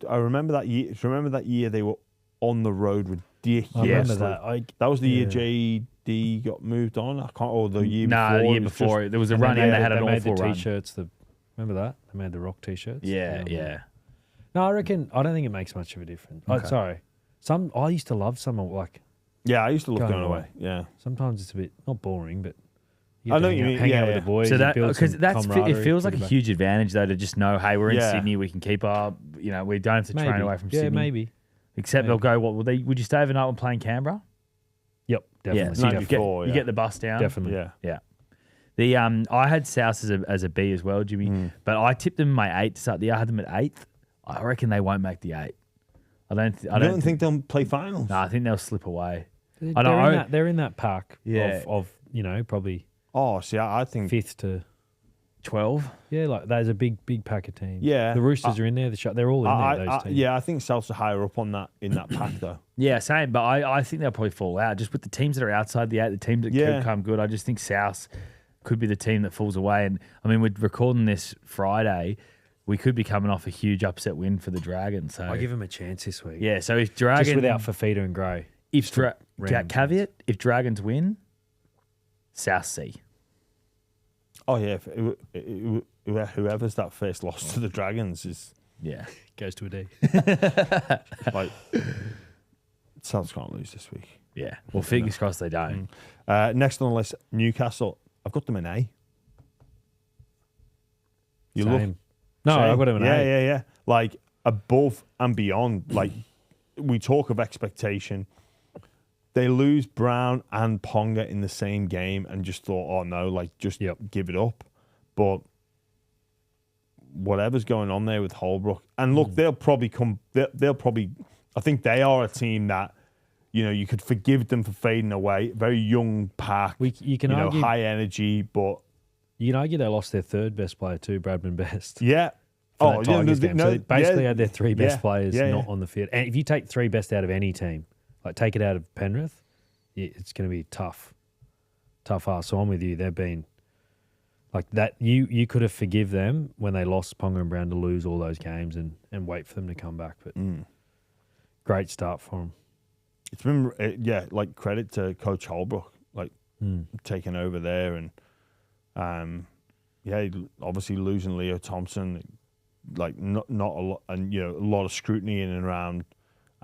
I remember that year. Remember that year they were on the road ridiculously. I remember that. That was the year JD got moved on. I can't. Or the year before. No, the year before. There was a run in. They had an awful run. T-shirts. Remember that? They made the Rock T-shirts. Yeah. No, I don't think it makes much of a difference. Okay. Sorry. I used to love some like. Yeah, I used to love going going away. Yeah. Sometimes it's a bit not boring, but. I know what you mean. Hang out with the boys. So that because it feels like a huge advantage though to just know, hey, we're in Sydney, we can keep up. We don't have to train away from Sydney. Yeah, maybe. Except they'll go. What will they? Would you stay overnight and play in Canberra? Yep, definitely. Yeah, so you get the bus down. Definitely. Yeah. The I had South as a B as well, Jimmy, but I tipped them my 8 to start the year. I had them at 8th. I reckon they won't make the 8. I don't think they'll play finals. No, I think they'll slip away. They're in that pack Yeah. of probably Oh, see, I think 5th to 12. Yeah, like there's a big pack of teams. Yeah. The Roosters are in there. They're all in there, those teams. Yeah, I think Souths are higher up on that in that pack though. Yeah, same. But I think they'll probably fall out just with the teams that are outside the 8, the teams that could come good. I just think South could be the team that falls away. And I mean, we're recording this Friday. We could be coming off a huge upset win for the Dragons. So I give them a chance this week. Yeah, so if Dragons just without Fafita and Gray. Caveat: if Dragons win, South C. Oh yeah, whoever's that first loss to the Dragons is goes to a D. like Souths can't lose this week. Yeah, well, fingers crossed they don't. Next on the list, Newcastle. I've got them an A. Same. I've got them an A. Yeah. Like above and beyond. Like we talk of expectation. They lose Brown and Ponga in the same game and just thought, oh no, like just give it up. But whatever's going on there with Holbrook, and look, they'll probably come. They'll probably. I think they are a team that you could forgive them for fading away. Very young pack. You can argue high energy, but you can argue they lost their third best player too, Bradman Best. Yeah. So they basically had their 3 best players not on the field. And if you take 3 best out of any team. Like, take it out of Penrith, it's going to be tough ask. So I'm with you. They've been like that. You could have forgive them when they lost Ponga and Brown to lose all those games and wait for them to come back. But great start for them. It's been, like credit to Coach Holbrook, like taking over there and, obviously losing Leo Thompson, like not a lot, and a lot of scrutiny in and around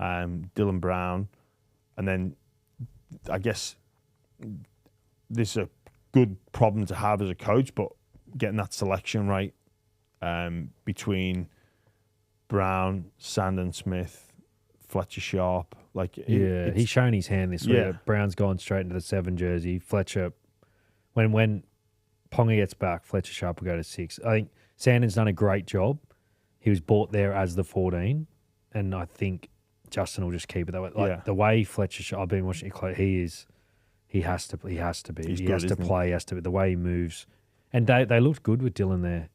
Dylan Brown. And then I guess this is a good problem to have as a coach, but getting that selection right between Brown, Sandon Smith, Fletcher Sharp. He's shown his hand this week. Yeah. Brown's gone straight into the 7 jersey. Fletcher, when Ponga gets back, Fletcher Sharp will go to 6. I think Sandon's done a great job. He was bought there as the 14, and I think Justin will just keep it that way. The way Fletcher, I've been watching it close. He has to be. He has to play. He has to be. The way he moves, and they looked good with Dylan there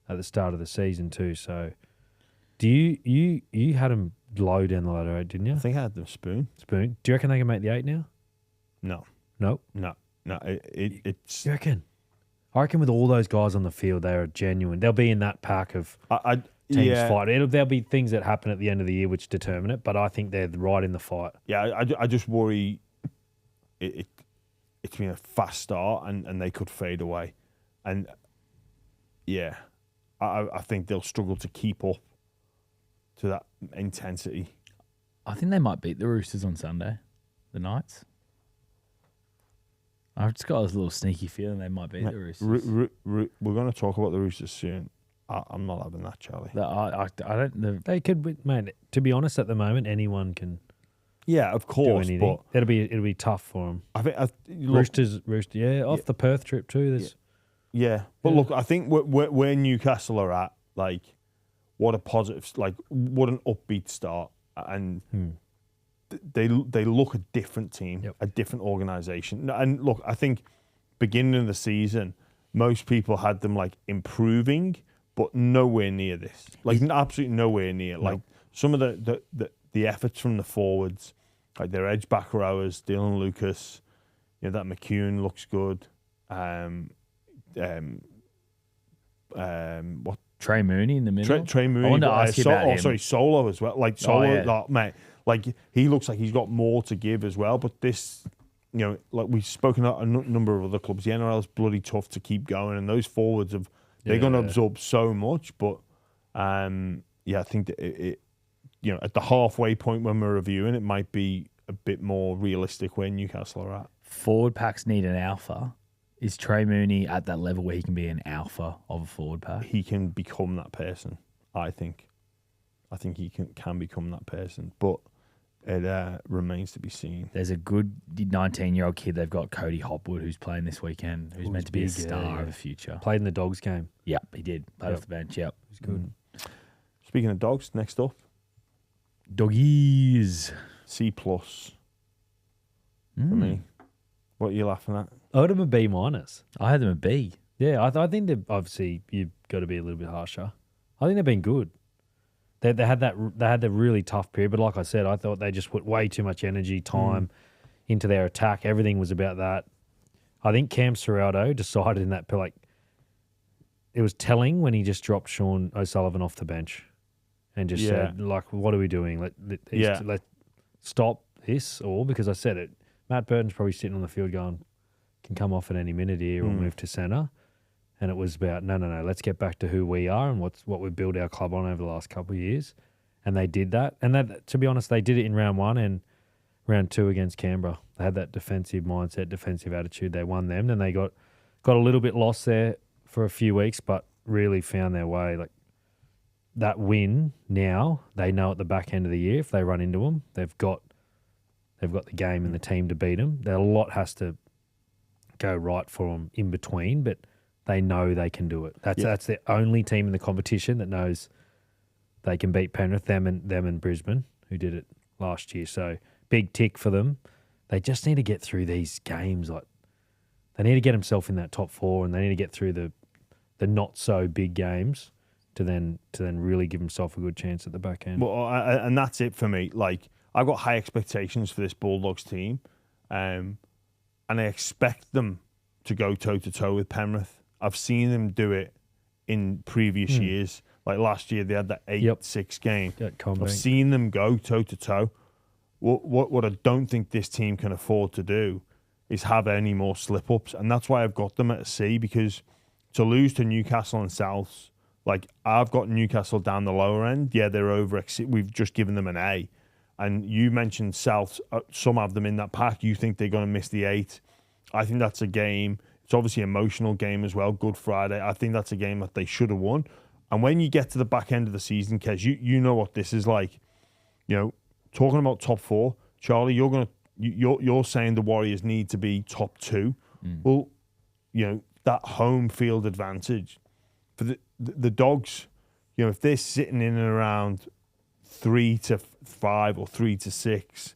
at the start of the season too. So, do you had him low down the ladder, didn't you? I think I had them spoon. Do you reckon they can make the 8 now? No. Nope. No. It's. You reckon? I reckon with all those guys on the field, they are genuine. They'll be in that pack of. Teams fight. There'll be things that happen at the end of the year which determine it, but I think they're right in the fight. Yeah, I just worry it's been a fast start and they could fade away. And, I think they'll struggle to keep up to that intensity. I think they might beat the Roosters on Sunday, the Knights. I've just got this little sneaky feeling they might beat the Roosters. We're going to talk about the Roosters soon. I'm not having that, Charlie. I don't. They could, man. To be honest, at the moment, anyone can. Yeah, of course, do but it'll be tough for them. I think Roosters, yeah, off the Perth trip too. There's but look, I think where Newcastle are at, like, what a positive, like, what an upbeat start, and they look a different team, a different organisation, and look, I think beginning of the season, most people had them like improving, but nowhere near this, like absolutely nowhere near, like some of the efforts from the forwards. Like their edge back rowers, Dylan Lucas, that McCune looks good. What Trey Mooney in the middle? Trey Mooney. I wanted to ask you about him. Sorry, Solo as well. Like Solo, mate. Like he looks like he's got more to give as well. But this, like we've spoken about a number of other clubs. The NRL is bloody tough to keep going, and those forwards they're going to absorb so much. But I think that it at the halfway point when we're reviewing, it might be a bit more realistic where Newcastle are at. Forward packs need an alpha. Is Trey Mooney at that level where he can be an alpha of a forward pack? He can become that person, I think. I think he can become that person, but it remains to be seen. There's a good 19-year-old kid they've got, Cody Hopwood, who's playing this weekend, who's meant to be a star of the future. Played in the Dogs game. Yep, he did. Played off the bench, yep. He's good. Speaking of dogs, next up. Doggies. C+ for me. What are you laughing at? I had them a B-. I had them a B. Yeah, I think that obviously you've got to be a little bit harsher. I think they've been good. They had the really tough period, but like I said, I thought they just put way too much energy, time into their attack. Everything was about that. I think Cam Serraldo decided in that, like, it was telling when he just dropped Sean O'Sullivan off the bench and just said, like, what are we doing? Let's stop this, or because I said it. Matt Burton's probably sitting on the field going, can come off at any minute here or move to centre. And it was about, no, let's get back to who we are and what we've built our club on over the last couple of years. And they did that. And that, to be honest, they did it in round 1 and round 2 against Canberra. They had that defensive mindset, defensive attitude. They won them. Then they got a little bit lost there for a few weeks, but really found their way. Like that win now, they know at the back end of the year, if they run into them, they've got the game and the team to beat them. A lot has to go right for them in between, but they know they can do it. That's the only team in the competition that knows they can beat Penrith, them and Brisbane, who did it last year. So big tick for them. They just need to get through these games. Like they need to get themselves in that top 4, and they need to get through the not so big games to then really give themselves a good chance at the back end. Well, and that's it for me. Like I've got high expectations for this Bulldogs team, and I expect them to go toe-to-toe with Penrith. I've seen them do it in previous years. Like last year, they had that 8-6 game. I've seen them go toe-to-toe. What I don't think this team can afford to do is have any more slip-ups. And that's why I've got them at a C, because to lose to Newcastle and Souths, like I've got Newcastle down the lower end. Yeah, they're over. We've just given them an A. And you mentioned Souths. Some have them in that pack. You think they're going to miss the 8. I think that's a game. It's obviously an emotional game as well. Good Friday. I think that's a game that they should have won. And when you get to the back end of the season, Kez, you know what this is like. Talking about top 4, Charlie, you're saying the Warriors need to be top 2. Well, that home field advantage for the Dogs. If they're sitting in and around 3-5 or 3-6,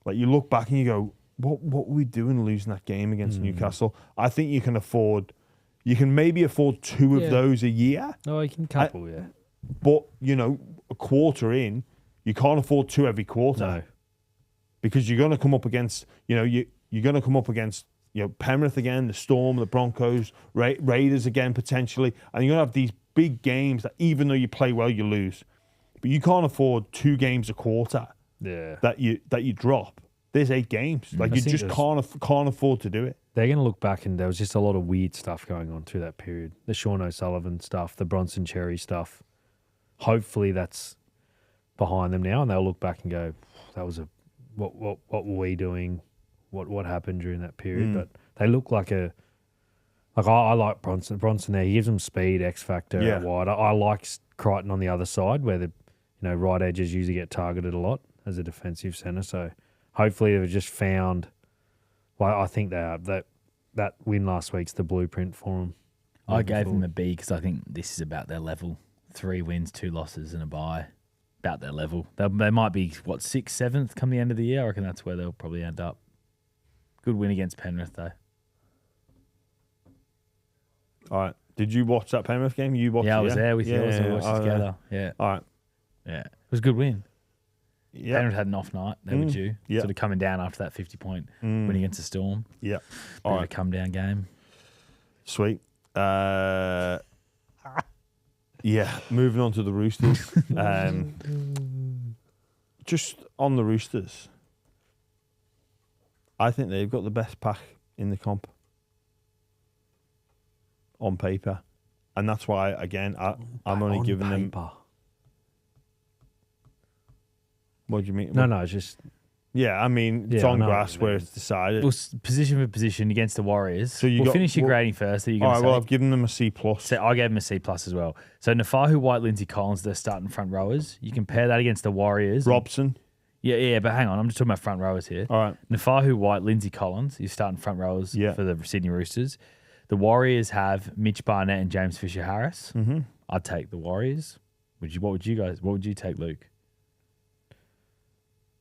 like you look back and you go, what were we doing losing that game against Newcastle? I think you can maybe afford 2 of those a year. No, you can couple, But, a quarter in, you can't afford 2 every quarter. No. Because you're going to come up against, you're going to come up against, Penrith again, the Storm, the Broncos, Raiders again, potentially. And you're going to have these big games that even though you play well, you lose. But you can't afford 2 games a quarter that you drop. There's 8 games. Like you just can't afford to do it. They're going to look back and there was just a lot of weird stuff going on through that period. The Sean O'Sullivan stuff, the Bronson Cherry stuff. Hopefully that's behind them now, and they'll look back and go, "That was what were we doing? What happened during that period?" But they look like Like I like Bronson. Bronson there, he gives them speed, X factor out wide. I like Crichton on the other side where the right edges usually get targeted a lot as a defensive centre. So hopefully they've just found. Well, I think that win last week's the blueprint for them. I gave them a B because I think this is about their level. 3 wins, 2 losses, and a bye. About their level. They might be, 6th, 7th come the end of the year. I reckon that's where they'll probably end up. Good win against Penrith, though. All right. Did you watch that Penrith game? You watched it? I was there with you. We watched it together. Yeah. All right. Yeah. It was a good win. Yeah. Penrith had an off night. They were due. Yeah. Sort of coming down after that 50-point win against the Storm. Yeah. All right. A come-down game. Sweet. Moving on to the Roosters. Just on the Roosters, I think they've got the best pack in the comp on paper. And that's why, again, I'm only giving them... What do you mean? No, it's just... Yeah, I mean, it's on grass where it's decided. Well, position for position against the Warriors. So we'll finish your grading first. All right, I've given them a C+. So I gave them a C+ as well. So Nafahu, White, Lindsay Collins, they're starting front rowers. You compare that against the Warriors. Robson. Yeah, but hang on. I'm just talking about front rowers here. All right. Nafahu, White, Lindsay Collins, you're starting front rowers for the Sydney Roosters. The Warriors have Mitch Barnett and James Fisher-Harris. Mm-hmm. I'd take the Warriors. What would you take, Luke?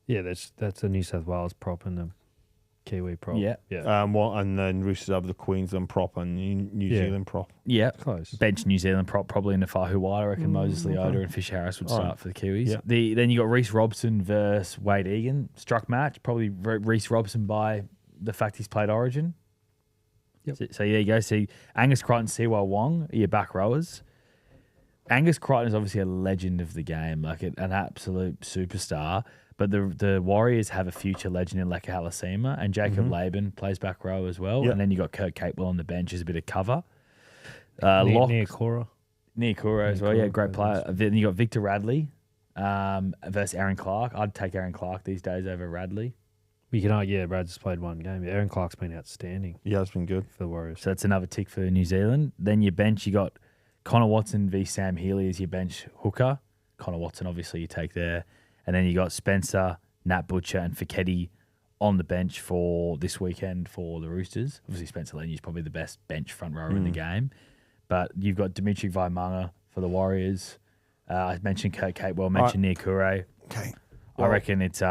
Yeah, that's a New South Wales prop and the Kiwi prop. Yeah. And then Roosters have the Queensland prop and New Zealand prop. Yeah. Close. Bench New Zealand prop, probably in the Fahu White. I reckon Moses Leota and Fisher Harris would start for the Kiwis. Yeah. Then you got Reece Robson versus Wade Egan. Struck match. Probably Reece Robson by the fact he's played Origin. Yep. So there you go. See, Angus Crichton, Siwa Wong are your back rowers. Angus Crichton is obviously a legend of the game, like an absolute superstar. But the Warriors have a future legend in Leka Halasima, and Jacob Laban plays back row as well. Yep. And then you got Kurt Capewell on the bench as a bit of cover. Niakura as well, yeah, great player. Then you got Victor Radley versus Aaron Clark. I'd take Aaron Clark these days over Radley. You can argue, Brad's played one game. Aaron Clark's been outstanding. Yeah, it's been good for the Warriors. So that's another tick for New Zealand. Then your bench, you got Connor Watson v Sam Healy as your bench hooker. Connor Watson, obviously, you take there. And then you got Spencer, Nat Butcher, and Fiketti on the bench for this weekend for the Roosters. Obviously, Spencer Leniu is probably the best bench front rower in the game. But you've got Dimitri Vaimanga for the Warriors. I mentioned Kurt Capewell, mentioned Niakura. Okay. I reckon it's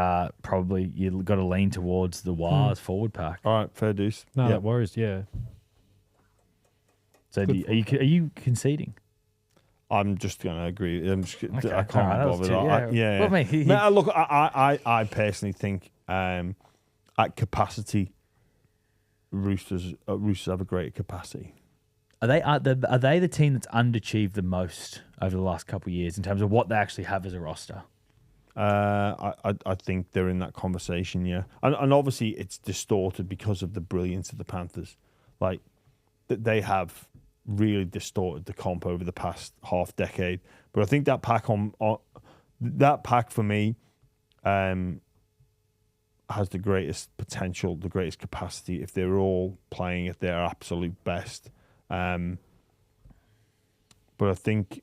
probably you've got to lean towards the Wars forward pack. All right, fair dues. No, that Warriors, yeah. So are you conceding? I'm just going to agree. Okay. I can't be bothered. Yeah. Well, look, I personally think at capacity, Roosters have a great capacity. Are they the team that's underachieved the most over the last couple of years in terms of what they actually have as a roster? I think they're in that conversation, yeah. And obviously it's distorted because of the brilliance of the Panthers. Like, they have really distorted the comp over the past half decade. But I think that pack for me has the greatest potential, the greatest capacity if they're all playing at their absolute best. But I think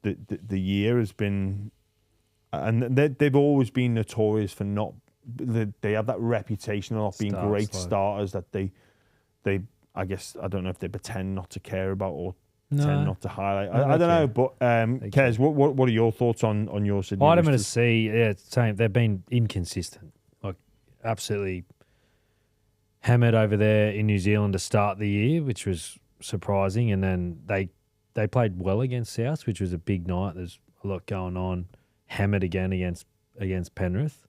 the year has been, and they've always been notorious for not. They have that reputation of not being great starters. That they, I guess, I don't know if they pretend not to care about or pretend not to highlight. I don't know, but Kez, what are your thoughts on your Sydney? I'd have to see. Yeah, same. They've been inconsistent, like absolutely hammered over there in New Zealand to start the year, which was surprising, and then they played well against South, which was a big night. There's a lot going on. Hammered again against Penrith.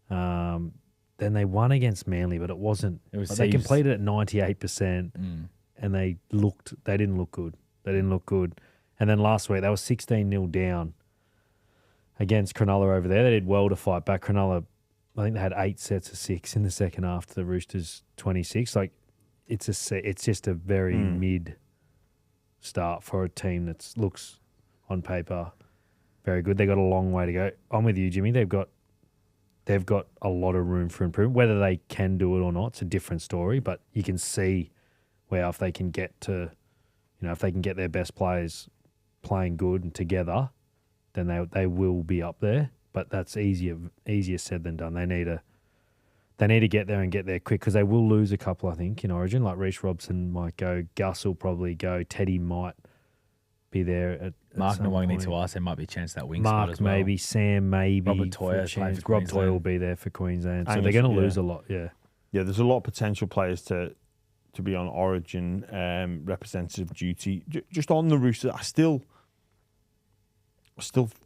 Then they won against Manly, but it wasn't. They completed at 98%, and they didn't look good. And then last week they were 16-0 down against Cronulla over there. They did well to fight back. Cronulla, I think they had 8 sets of 6 in the second half to the Roosters 26. Like, it's just a very mid start for a team that looks on paper very good. They got a long way to go. I'm with you, Jimmy. They've got a lot of room for improvement. Whether they can do it or not, it's a different story. But you can see where if they can get to, if they can get their best players playing good and together, then they will be up there. But that's easier said than done. They need to get there and get there quick because they will lose a couple, I think, in Origin. Like Reece Robson might go, Gus will probably go, Teddy might be there at Mark some Nwongi point. to us. There might be a chance that wing Mark spot as well. maybe, Sam maybe. Robert Toya playing for Rob Toya Queensland. will be there for Queensland. So Angus, they're going to yeah. lose a lot, yeah. Yeah, there's a lot of potential players to be on Origin representative duty. Just on the Roosters, I still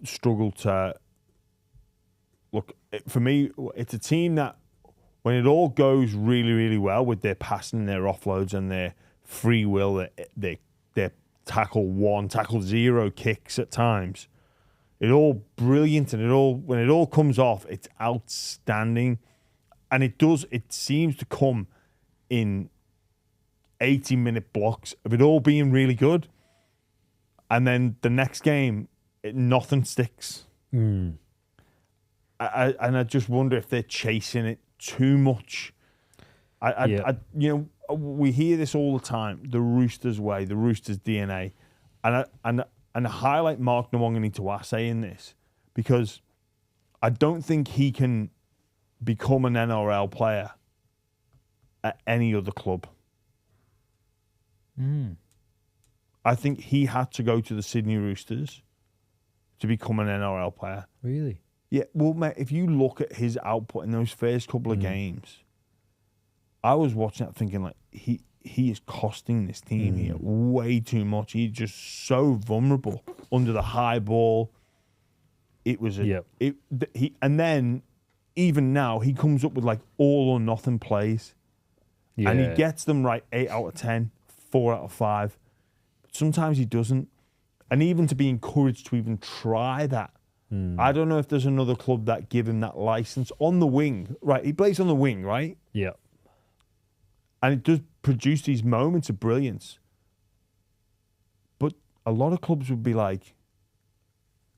struggle to look. For me, it's a team that when it all goes really, really well with their passing, their offloads, and their free will, their tackle 1, tackle 0 kicks at times, it's all brilliant, and when it all comes off, it's outstanding, and it seems to come in 80-minute blocks of it all being really good, and then the next game, nothing sticks. And I just wonder if they're chasing it too much. We hear this all the time: the Roosters way, the Roosters DNA, and I highlight Mark Nwongi to us saying this because I don't think he can become an NRL player at any other club. I think he had to go to the Sydney Roosters to become an NRL player. Really? Yeah, well, mate, if you look at his output in those first couple of games, I was watching that thinking, like, he is costing this team here way too much. He's just so vulnerable under the high ball. It was and then even now he comes up with like all or nothing plays, and he gets them right 8 out of 10, 4 out of 5. But sometimes he doesn't, and even to be encouraged to even try that. I don't know if there's another club that give him that license on the wing. Right, he plays on the wing, right? Yeah. And it does produce these moments of brilliance. But a lot of clubs would be like,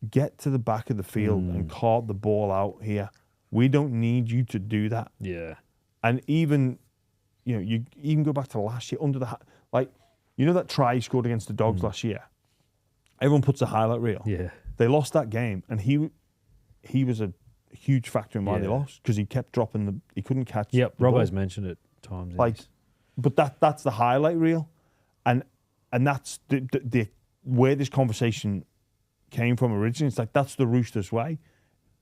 get to the back of the field and carve the ball out here. We don't need you to do that. Yeah. And even, you even go back to last year under the, that try he scored against the Dogs last year. Everyone puts a highlight reel. Yeah. They lost that game, and he was a huge factor in why they lost because he kept dropping he couldn't catch. Yep, the Robbo's ball. mentioned it times. But that's the highlight reel, and that's the where this conversation came from originally. It's like that's the Roosters way,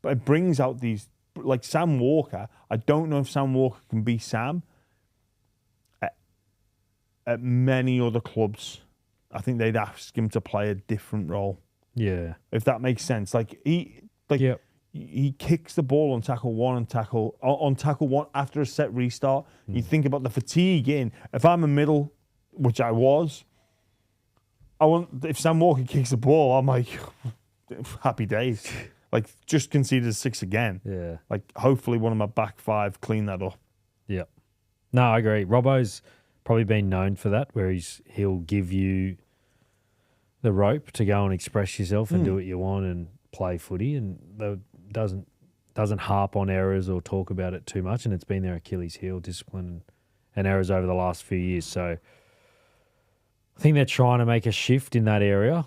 but it brings out these like Sam Walker. I don't know if Sam Walker can be Sam at many other clubs. I think they'd ask him to play a different role. Yeah, if that makes sense. He kicks the ball on tackle 1 and tackle 1 after a set restart. You think about the fatigue in. If I'm a middle, which I was, if Sam Walker kicks the ball, I'm like, happy days. Like just conceded a 6 again. Yeah. Like hopefully one of my back 5 clean that up. Yeah. No, I agree. Robbo's probably been known for that, where he'll give you the rope to go and express yourself and do what you want and play footy, and doesn't harp on errors or talk about it too much. And it's been their Achilles heel, discipline and errors over the last few years. So I think they're trying to make a shift in that area,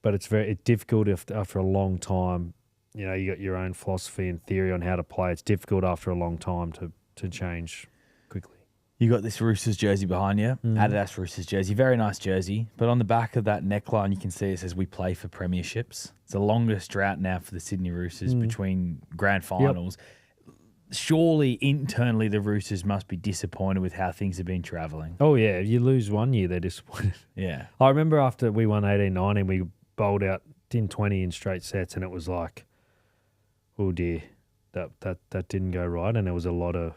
but it's difficult after a long time. You got your own philosophy and theory on how to play. It's difficult after a long time to change quickly. You got this Roosters jersey behind you, Adidas Roosters jersey, very nice jersey. But on the back of that neckline, you can see it says, "We play for premierships." It's the longest drought now for the Sydney Roosters between grand finals. Yep. Surely, internally, the Roosters must be disappointed with how things have been travelling. Oh, yeah. You lose one year, they're disappointed. Yeah. I remember after we won 18-19, we bowled out 10-20 in straight sets, and it was like, oh, dear, that didn't go right. And there was a lot of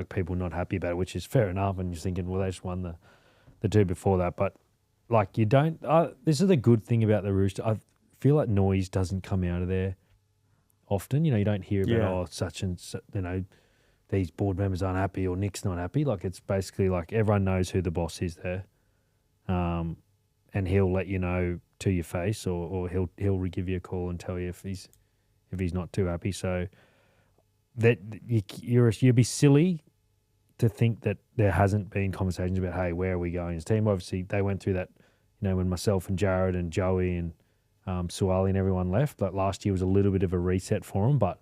people not happy about it, which is fair enough. And you're thinking, well, they just won the two before that. But you don't. This is the good thing about the Roosters. I feel like noise doesn't come out of there often. You don't hear about such and such, these board members aren't happy or Nick's not happy. It's basically everyone knows who the boss is there, and he'll let you know to your face, or he'll give you a call and tell you if he's not too happy. So that you'd be silly to think that there hasn't been conversations about, hey, where are we going as a team? Obviously, they went through that, when myself and Jared and Joey and Suwali and everyone left. Like last year was a little bit of a reset for them, but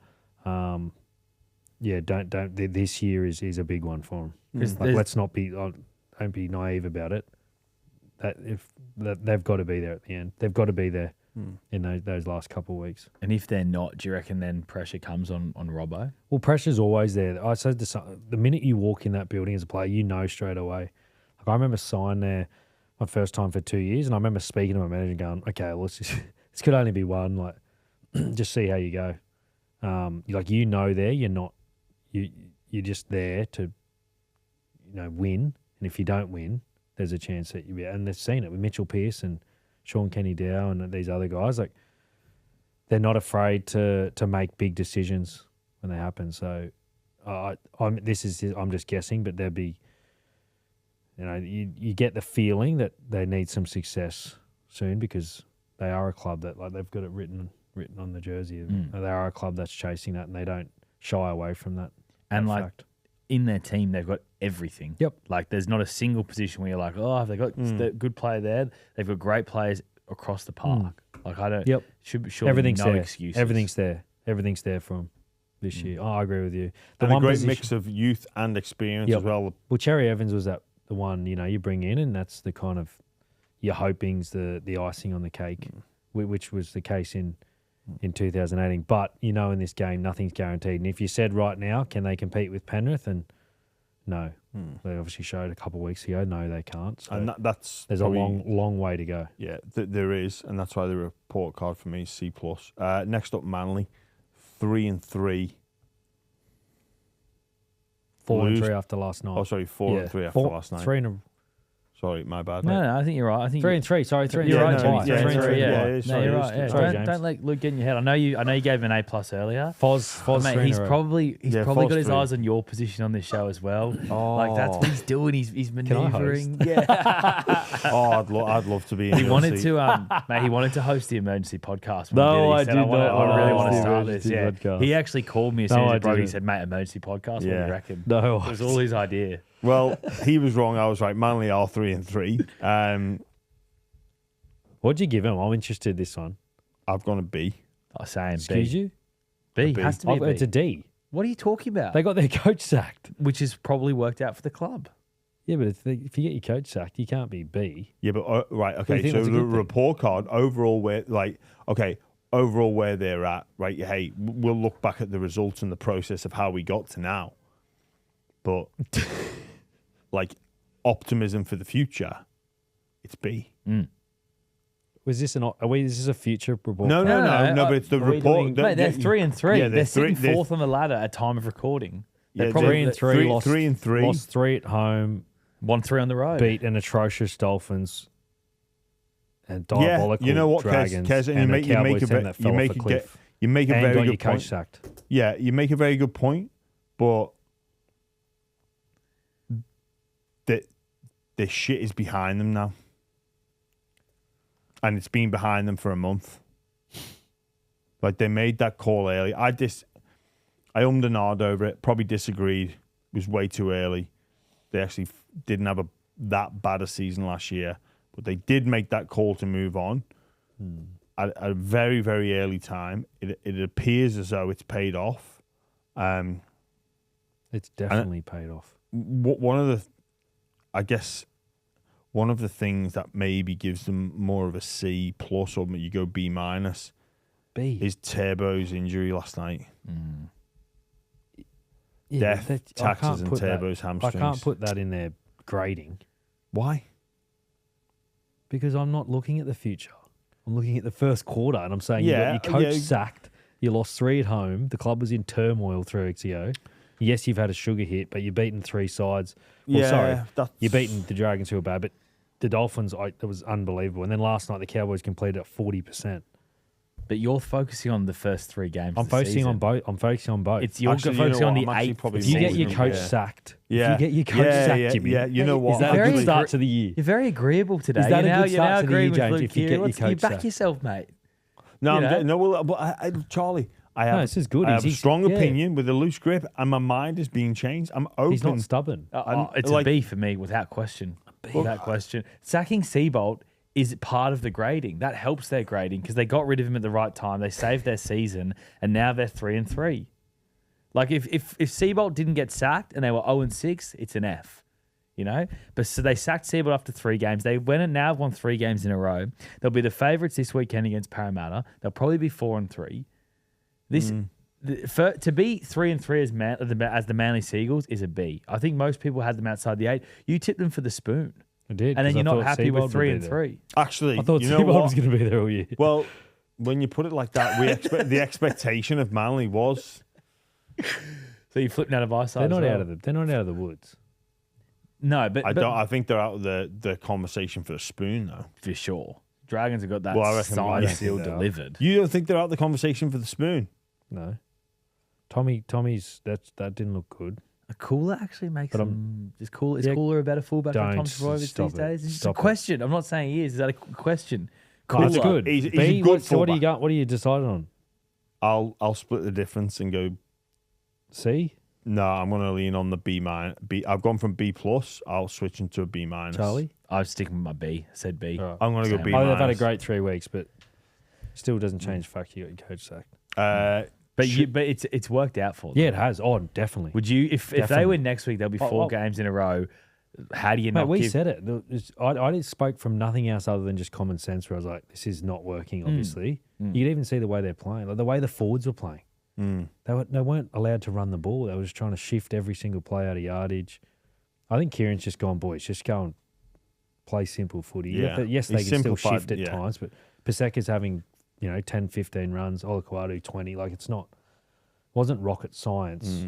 this year is a big one for them. Let's not be don't be naive about it. They've got to be there at the end. They've got to be there in those last couple of weeks. And if they're not, do you reckon then pressure comes on Robbo? Well, pressure's always there. I said the minute you walk in that building as a player, you know straight away. Like I remember signing there my first time for 2 years, and I remember speaking to my manager going, okay, well, this could only be one. Like, just see how you go. There, you're not. You're just there to, win. And if you don't win, there's a chance that you'll be. And they've seen it with Mitchell Pearce and Sean Kenny Dow and these other guys. Like, they're not afraid to make big decisions when they happen. So, I'm just guessing, but there'll be. You get the feeling that they need some success soon because they are a club that they've got it written on the jersey. They are a club that's chasing that, and they don't shy away from that. And fact. In their team, they've got everything. Yep. Like there's not a single position where you're like, oh, have they got the good player there? They've got great players across the park. Like I don't. Yep. Surely Everything's no there. excuses. Everything's there. Everything's there for them this year. Oh, I agree with you. And a great mix of youth and experience as well. Well, Cherry Evans was the one you bring in, and that's the kind of you're hoping's the icing on the cake, which was the case in 2018. But in this game, nothing's guaranteed. And if you said right now, can they compete with Penrith? And no, they obviously showed a couple of weeks ago. No, they can't. So and that's there's probably, a long way to go. Yeah, there is, and that's why the report card for me is C+. Next up, Manly, 3-3. 4-3 after last night. Oh, sorry, 4-3 after last night. 3 in a. Sorry, my bad. No, I think you're right. I think 3-3. Sorry, 3. You're right, Jimmy. Jimmy. 3-3. Yeah, no, you're right. Yeah. Sorry, Don't let Luke get in your head. I know you gave him an A+ earlier. Foz, mate, he's probably got his 3. eyes on your position on this show as well. Oh. Like that's what he's doing. He's maneuvering. Yeah. I'd love to be in. He wanted to, mate. He wanted to host the emergency podcast. No, I did not. I really want to start the this. Yeah. podcast. He actually called me as soon as it broke. He said, "Mate, emergency podcast. What do you reckon?" No, it was all his idea. Well, he was wrong. I was right. Manly are 3-3. What'd you give him? I'm interested in this one. I've gone a B. I was saying Excuse you? B. Has to be a B. It's a D. What are you talking about? They got their coach sacked. Which has probably worked out for the club. Yeah, but if you get your coach sacked, you can't be B. Yeah, but right, okay. So the report card overall, where they're at, right? Hey, we'll look back at the results and the process of how we got to now. But optimism for the future, it's B. Was this is this a future report? No. But it's the report. Mate, they're 3-3. Yeah, they're sitting fourth on the ladder at time of recording. They're probably 3-3. Lost 3-3. Lost 3 at home. 1-3 on the road. Beat an atrocious Dolphins and diabolical Dragons. Kez, and you make a very good point. Sacked. Yeah, you make a very good point, but the shit is behind them now. And it's been behind them for a month. They made that call early. I ummed and ahed over it. Probably disagreed. It was way too early. They actually didn't have that bad a season last year. But they did make that call to move on at a very, very early time. It appears as though it's paid off. It's definitely paid off. One of the things that maybe gives them more of a C+, or you go B-, B is Turbo's injury last night. Yeah, Death, taxes, and Turbo's hamstrings. I can't put that in their grading. Why? Because I'm not looking at the future. I'm looking at the first quarter, and I'm saying you got your coach sacked. You lost 3 at home. The club was in turmoil 3 weeks ago. Yes, you've had a sugar hit, but you've beaten 3 sides. Well, you've beaten the Dragons who were bad, but the Dolphins, it was unbelievable. And then last night, the Cowboys completed at 40%. But you're focusing on the first 3 games. I'm focusing on both. You're focusing on the 8th. If you get your coach sacked, Jimmy. Yeah, you know what? Is that a good start to the year? You're very agreeable today. Is that a good start to the year, with James, Luke if you get your coach you back sacked? yourself, mate. No, Charlie, this is good. I have a strong opinion with a loose grip, and my mind is being changed. I'm open. He's not stubborn. It's a B for me, without question. Without question. Sacking Seabolt is part of the grading. That helps their grading because they got rid of him at the right time. They saved their season, and now they're 3-3. Like if Seabolt didn't get sacked and they were 0-6, it's an F. You know, but so they sacked Seabolt after 3 games. They went and now have won 3 games in a row. They'll be the favourites this weekend against Parramatta. They'll probably be 4-3. To be 3-3 as the Manly Seagulls is a B. I think most people had them outside the 8. You tipped them for the spoon. I did, and then you're not happy with 3-3. Actually, I thought Seabolt was going to be there all year. Well, when you put it like that, the expectation of Manly was. So you're flipping out of eyesight. They're not out of the woods. No, but I think they're out of the conversation for the spoon, though. For sure. Dragons have got that signed seal delivered. You don't think they're out of the conversation for the spoon? No. Tommy's that didn't look good. A cooler actually makes them. Is Cooler a better fullback than Tom Trbojevic these days? It's a question. I'm not saying he is. Is that a question? Cooler. That's good. He's a good so what do you got? What do you decide on? I'll split the difference and go C. No, I'm going to lean on the B minus. I've gone from B plus. I'll switch into a B minus. Charlie, I'm sticking with my B. I said B. Right. I'm going to go B minus. They've had a great 3 weeks, but still doesn't change the fact you got your coach sacked. But it's worked out for them. Yeah, it has. Oh, definitely. Would you if they win next week? There'll be 4 games in a row. How do you not? We said it. I spoke from nothing else other than just common sense. Where I was like, this is not working. Obviously, you could even see the way they're playing, like the way the forwards were playing. They weren't allowed to run the ball. They were just trying to shift every single play out of yardage. I think Kieran's just gone, boys, just go and play simple footy. Yeah. Yes, they can still shift at times, but Paseka's having 10, 15 runs, Olakwadu 20. Like wasn't rocket science.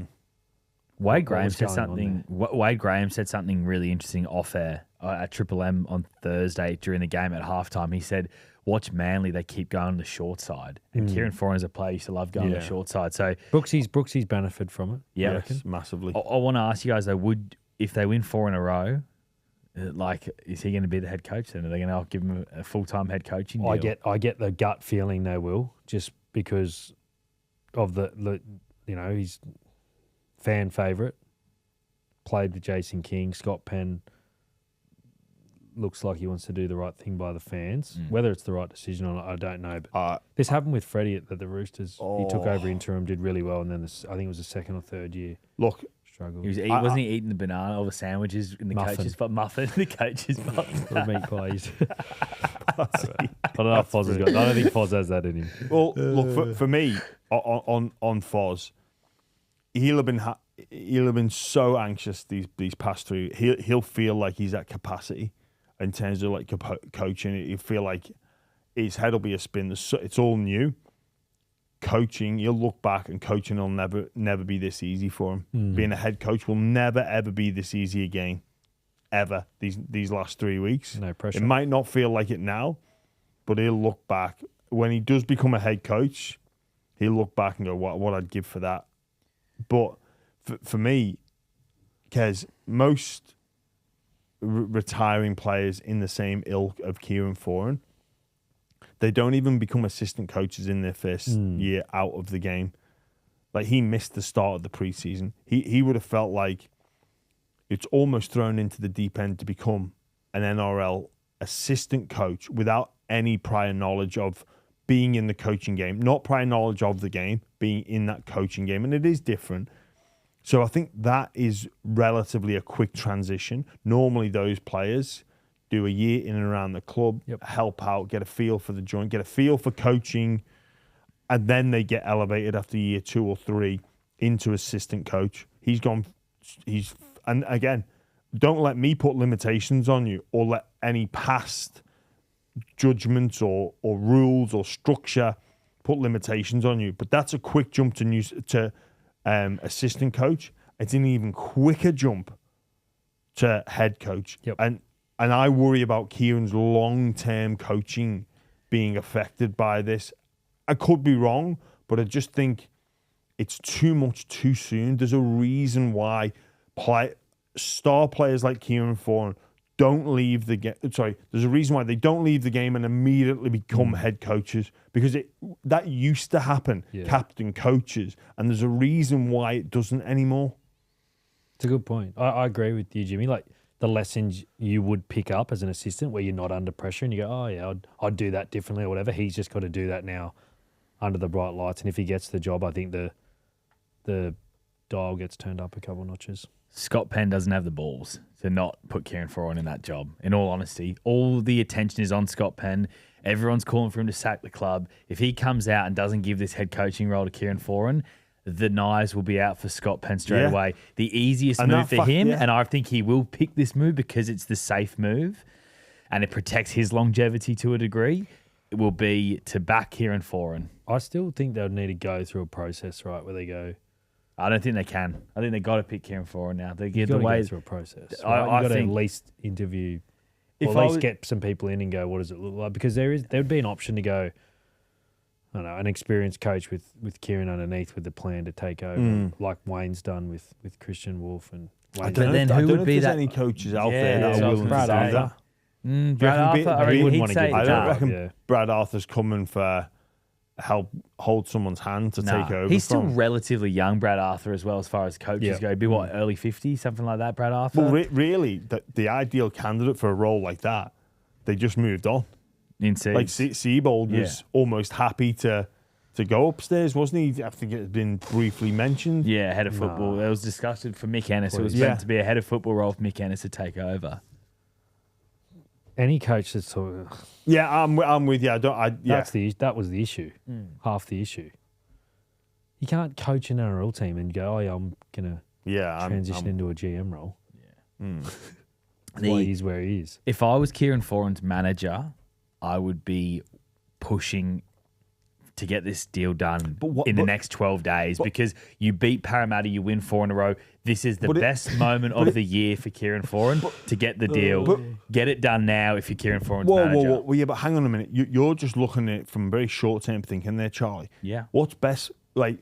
Wade Graham said something. Wade Graham said something really interesting off air at Triple M on Thursday during the game at halftime. He said, "Watch Manly; they keep going on the short side." And Kieran Foran as a player used to love going on the short side. So Brooksy's benefited from it. Yeah, yes, massively. I want to ask you guys though: if they win 4 in a row, is he going to be the head coach? Then are they going to give him a full-time head coaching deal? I get the gut feeling they will, just because of the he's fan favourite. Played with Jason King. Scott Penn looks like he wants to do the right thing by the fans. Whether it's the right decision or not, I don't know. But this happened with Freddie at the Roosters. He took over interim, did really well, and then I think it was the 2nd or 3rd year. Look, struggled. Wasn't he eating the banana or the sandwiches in the coach's muffin? The coach's muffin. Meat glazed. I don't know if Foz has got. I don't think Foz has that in him. Well, look for me on Foz, he'll have been so anxious these past 3. He'll feel like he's at capacity in terms of like coaching. He'll feel like his head will be a spin. It's all new. Coaching, you'll look back and coaching will never be this easy for him. Being a head coach will never ever be this easy again, ever. These last 3 weeks, no pressure. It might not feel like it now, but he'll look back when he does become a head coach. He'll look back and go, "What I'd give for that." But for me, Kez, most retiring players in the same ilk of Kieran Foran, they don't even become assistant coaches in their first year out of the game. Like, he missed the start of the preseason. He would have felt like it's almost thrown into the deep end to become an NRL assistant coach without any prior knowledge of being in the coaching game. Not prior knowledge of the game, being in that coaching game. And it is different. So I think that is relatively a quick transition. Normally those players do a year in and around the club, help out, get a feel for the joint, get a feel for coaching, and then they get elevated after year 2 or 3 into assistant coach. And again, don't let me put limitations on you or let any past judgments or rules or structure put limitations on you. But that's a quick jump to assistant coach. It's an even quicker jump to head coach. And I worry about Kieran's long-term coaching being affected by this. I could be wrong, but I just think it's too much too soon. There's a reason why star players like Kieran Foran don't leave the game. Sorry, there's a reason why they don't leave the game and immediately become head coaches, because that used to happen, captain coaches, and there's a reason why it doesn't anymore. It's a good point. I agree with you, Jimmy. Like the lessons you would pick up as an assistant where you're not under pressure and you go, oh yeah, I'd do that differently or whatever. He's just got to do that now under the bright lights. And if he gets the job, I think the dial gets turned up a couple notches. Scott Penn doesn't have the balls to not put Kieran Foran in that job. In all honesty, all the attention is on Scott Penn. Everyone's calling for him to sack the club. If he comes out and doesn't give this head coaching role to Kieran Foran, the knives will be out for Scott Penn straight away. The easiest move for him, and I think he will pick this move because it's the safe move and it protects his longevity to a degree, it will be to back Kieran Foran. I still think they'll need to go through a process, right, where they go... I don't think they can. I think they've got to pick Kieran Foran now. They get the way go through a process. Right? You've got to at least interview, or at least get some people in and go, what does it look like? Because there would be an option to go, I don't know, an experienced coach with Kieran underneath with the plan to take over, like Wayne's done with Christian Wolf and Wayne. I don't know if there's any coaches out there that are willing to do that. Brad Arthur, I don't reckon Brad Arthur's coming for help hold someone's hand to take over. He's still relatively young, Brad Arthur, as well, as far as coaches go. He'd be early 50s, something like that, Brad Arthur? Well, really, the ideal candidate for a role like that, they just moved on. Like Seabold was almost happy to go upstairs, wasn't he? I think it had been briefly mentioned. Yeah, head of football. There was discussion for Mick Ennis. It was meant to be a head of football role for Mick Ennis to take over. Any coach that's sort of... Yeah, I'm with you. That was the issue. Half the issue. You can't coach an NRL team and go, I'm going to transition into a GM role. Yeah. That's why he's where he is. If I was Kieran Foran's manager, I would be pushing to get this deal done in the next 12 days because you beat Parramatta, you win 4 in a row. This is the best moment of the year for Kieran Foran to get the deal. Get it done now if you're Kieran Foran's manager. Well, yeah, but hang on a minute. You're just looking at it from very short-term thinking there, Charlie. Yeah. What's best, But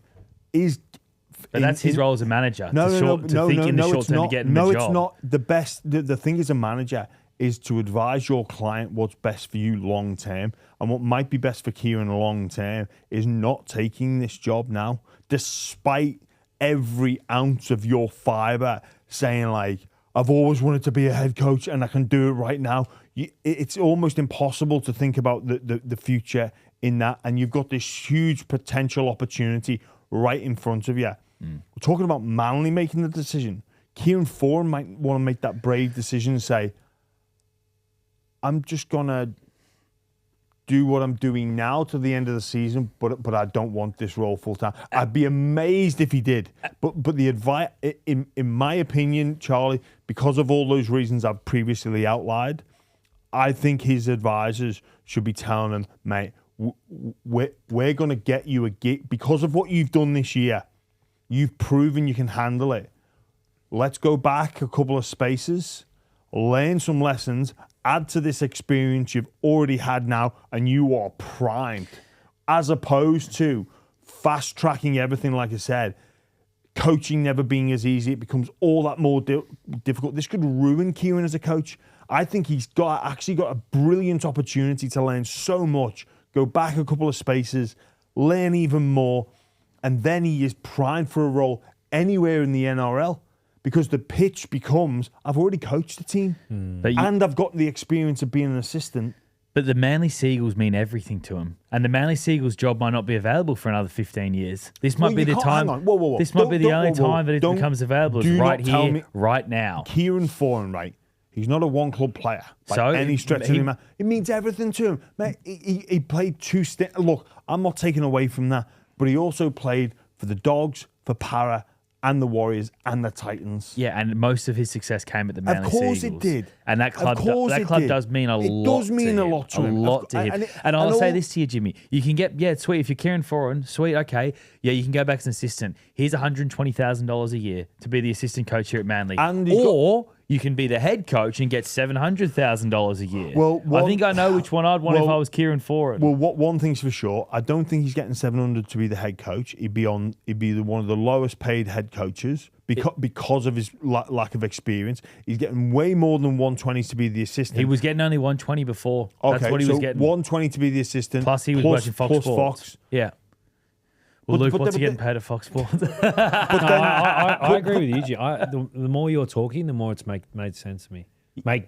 that's his role as a manager. To think in the short term to get in the job. No, it's not. The best. The thing as a manager is to advise your client what's best for you long term. And what might be best for Kieran long term is not taking this job now, despite every ounce of your fibre saying, like, I've always wanted to be a head coach and I can do it right now. It's almost impossible to think about the future in that. And you've got this huge potential opportunity right in front of you. We're talking about Manly making the decision. Kieran Foran might want to make that brave decision and say, I'm just going to do what I'm doing now to the end of the season, but I don't want this role full time. I'd be amazed if he did. But the advice, in my opinion, Charlie, because of all those reasons I've previously outlined, I think his advisors should be telling him, mate, we're going to get you a gig because of what you've done this year. You've proven you can handle it. Let's go back a couple of spaces, learn some lessons, add to this experience you've already had now, and you are primed. As opposed to fast-tracking everything, like I said, coaching never being as easy, it becomes all that more difficult. This could ruin Kieran as a coach. I think he's actually got a brilliant opportunity to learn so much, go back a couple of spaces, learn even more, and then he is primed for a role anywhere in the NRL. Because the pitch becomes, I've already coached the team and I've got the experience of being an assistant. But the Manly Seagulls mean everything to him. And the Manly Seagulls job might not be available for another 15 years. This might be the time. This might be the only time that it becomes available. Is right here, right now. Kieran Foran, right? He's not a one-club player by any stretch of the imagination. It means everything to him. Mate, he played Look, I'm not taking away from that. But he also played for the Dogs, for Para, and the Warriors and the Titans. Yeah, and most of his success came at the Manly Seagulls. Of course it did. And that club does mean a lot to him. It does mean a lot to him. A lot to him. And I'll say this to you, Jimmy. You can get, sweet, if you're Kieran Foran, sweet, okay. Yeah, you can go back as an assistant. Here's $120,000 a year to be the assistant coach here at Manly. you can be the head coach and get $700,000 a year. Well, I think I know which one I'd want if I was Kieran Foran. Well, one thing's for sure. I don't think he's getting 700 to be the head coach. He'd be one of the lowest paid head coaches because of his lack of experience. He's getting way more than 120 to be the assistant. He was getting only 120 before. Okay, that's what he was getting. 120 to be the assistant. Plus he was watching Fox Sports. Fox. Yeah. Well, Luke, what's he getting paid at Fox Sports? I agree with you, G. The more you're talking, the more it's made sense to me.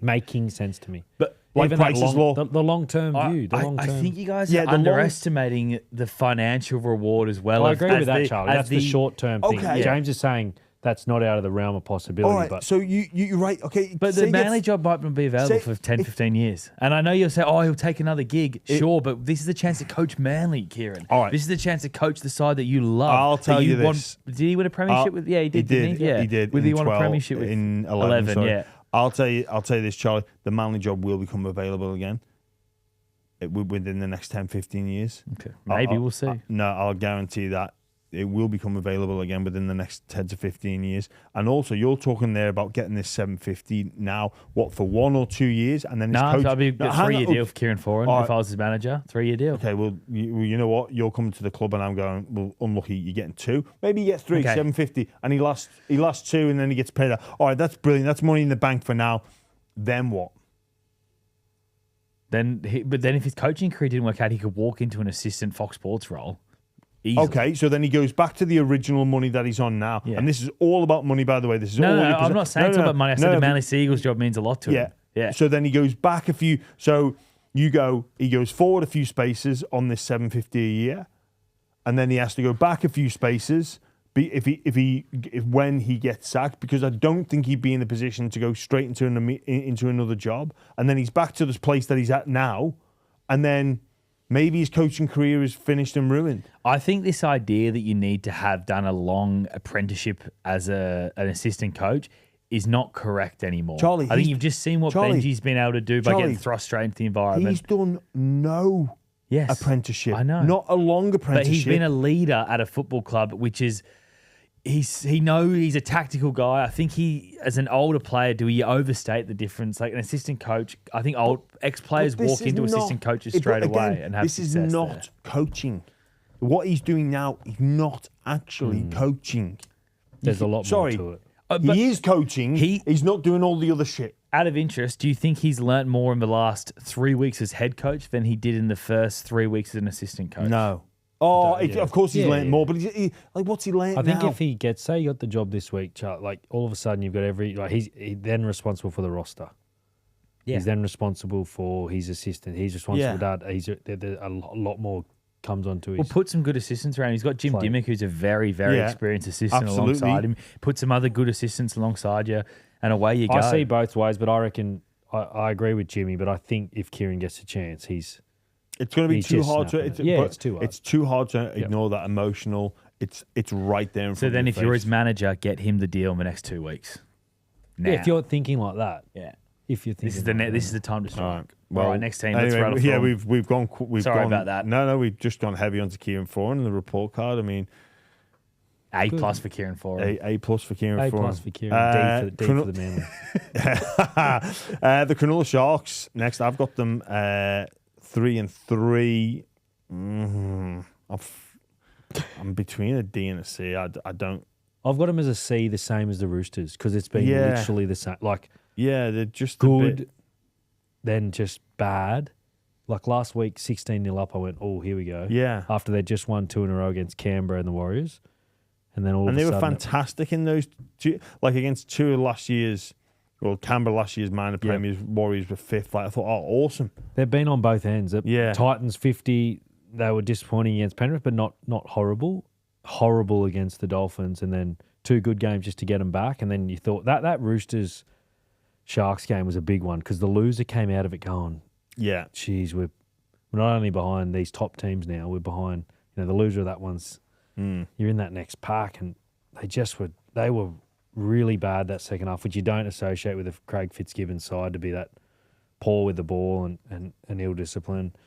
Making sense to me. But like even Price's Law. The long-term view. I think you guys are underestimating the financial reward as well. I agree with that, Charlie. That's the short-term thing. Okay. James is saying that's not out of the realm of possibility. All right, but so you're right. Okay, but the Manly job might not be available for 10, 15 years. And I know you'll say, he'll take another gig. Sure, but this is the chance to coach Manly, Kieran. All right. This is the chance to coach the side that you love. I'll tell you this. Did he win a premiership with? Yeah, he did. Didn't he? Yeah, he did. He won a premiership with in 11. Yeah. I'll tell you this, Charlie. The Manly job will become available again within the next 10, 15 years. Okay, maybe we'll see. I'll guarantee that. It will become available again within the next 10 to 15 years. And also, you're talking there about getting this 750 now, for 1 or 2 years? And then that'd be a 3-year deal for Kieran Foran if I was his manager. 3-year deal. Okay, well, you know what? You're coming to the club and I'm going, well, unlucky, you're getting 2. Maybe you get 3, 750, and he lost 2 and then he gets paid out. All right, that's brilliant. That's money in the bank for now. Then what? But then if his coaching career didn't work out, he could walk into an assistant Fox Sports role. Easily. Okay, so then he goes back to the original money that he's on now. Yeah. And this is all about money, by the way. This is all. No, I'm not saying it's about money. I said the Manly Seagulls job means a lot to him. Yeah. So then he goes back a few. So he goes forward a few spaces on this 750 a year, and then he has to go back a few spaces when he gets sacked, because I don't think he'd be in the position to go straight into another job, and then he's back to this place that he's at now, and then maybe his coaching career is finished and ruined. I think this idea that you need to have done a long apprenticeship as an assistant coach is not correct anymore. Charlie, I think you've just seen what Benji's been able to do by getting thrust straight into the environment. He's done no apprenticeship. I know. Not a long apprenticeship. But he's been a leader at a football club, which is... He's a tactical guy. I think as an older player, do we overstate the difference? Like an assistant coach, I think ex-players walk into assistant coaches straight away and have success. This is not coaching. What he's doing now is not actually coaching. There's a lot more to it. He is coaching. He's not doing all the other shit. Out of interest, do you think he's learnt more in the last 3 weeks as head coach than he did in the first 3 weeks as an assistant coach? No. Of course he's learned more, but what's he learned now? I think if he gets, say, you got the job this week, like all of a sudden you've got he's then responsible for the roster. Yeah. He's then responsible for his assistant. He's responsible for that. A lot more comes onto his... Well, put some good assistants around. He's got Jim Dimmock, who's a very, very experienced assistant alongside him. Put some other good assistants alongside you, and away you go. I see both ways, but I reckon I agree with Jimmy, but I think if Kieran gets a chance, it's going to be too hard to. It's too hard. It's too hard to ignore that emotional. It's right there in front of So then, if you're his manager, get him the deal in the next 2 weeks. Now. Yeah, if you're thinking like that. Yeah. If you're thinking, this is the time to strike. All right. Well, all right, next team. Let's rattle through. We've gone. Sorry about that. No, we've just gone heavy onto Kieran Foran in the report card. I mean, A+ for Kieran Foran. A+ for Kieran Foran. A+ for Kieran. D for the Manly. The Cronulla Sharks next. I've got them 3-3. I'm between a D and a C. I don't. I've got them as a C, the same as the Roosters, because it's been literally the same. They're just good, then just bad. Like last week, 16-0 up, I went, oh, here we go. Yeah. After they just won 2 in a row against Canberra and the Warriors. And then they were fantastic in those two, against 2 of last year's, Canberra last year's minor premiers, Warriors were 5th. I thought, awesome. They've been on both ends. Titans 50, they were disappointing against Penrith, but not horrible. Horrible against the Dolphins, and then 2 good games just to get them back. And then you thought that Roosters Sharks game was a big one, because the loser came out of it going, geez, we're not only behind these top teams now, we're behind, the loser of that one's, you're in that next pack, and they were really bad that second half, which you don't associate with the Craig Fitzgibbon side, to be that poor with the ball and ill-disciplined.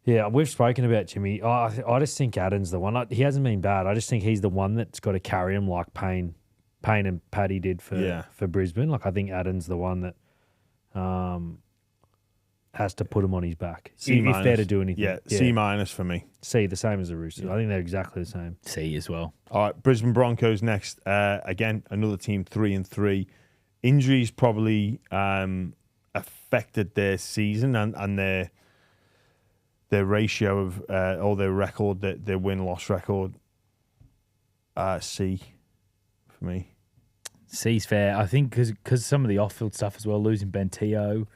Yeah, we've spoken about Jimmy. I just think Adam's the one. He hasn't been bad. I just think he's the one that's got to carry him like Payne Payne and Paddy did for Brisbane. Like I think Adam's the one that has to him on his back if they're to do anything. Yeah, C- for me. C, the same as the Roosters. I think they're exactly the same. C as well. All right, Brisbane Broncos next. Again, another team 3-3. Injuries probably affected their season and their ratio of or their record, their win-loss record. C for me. C's fair. I think because some of the off-field stuff as well, losing Ben Teo.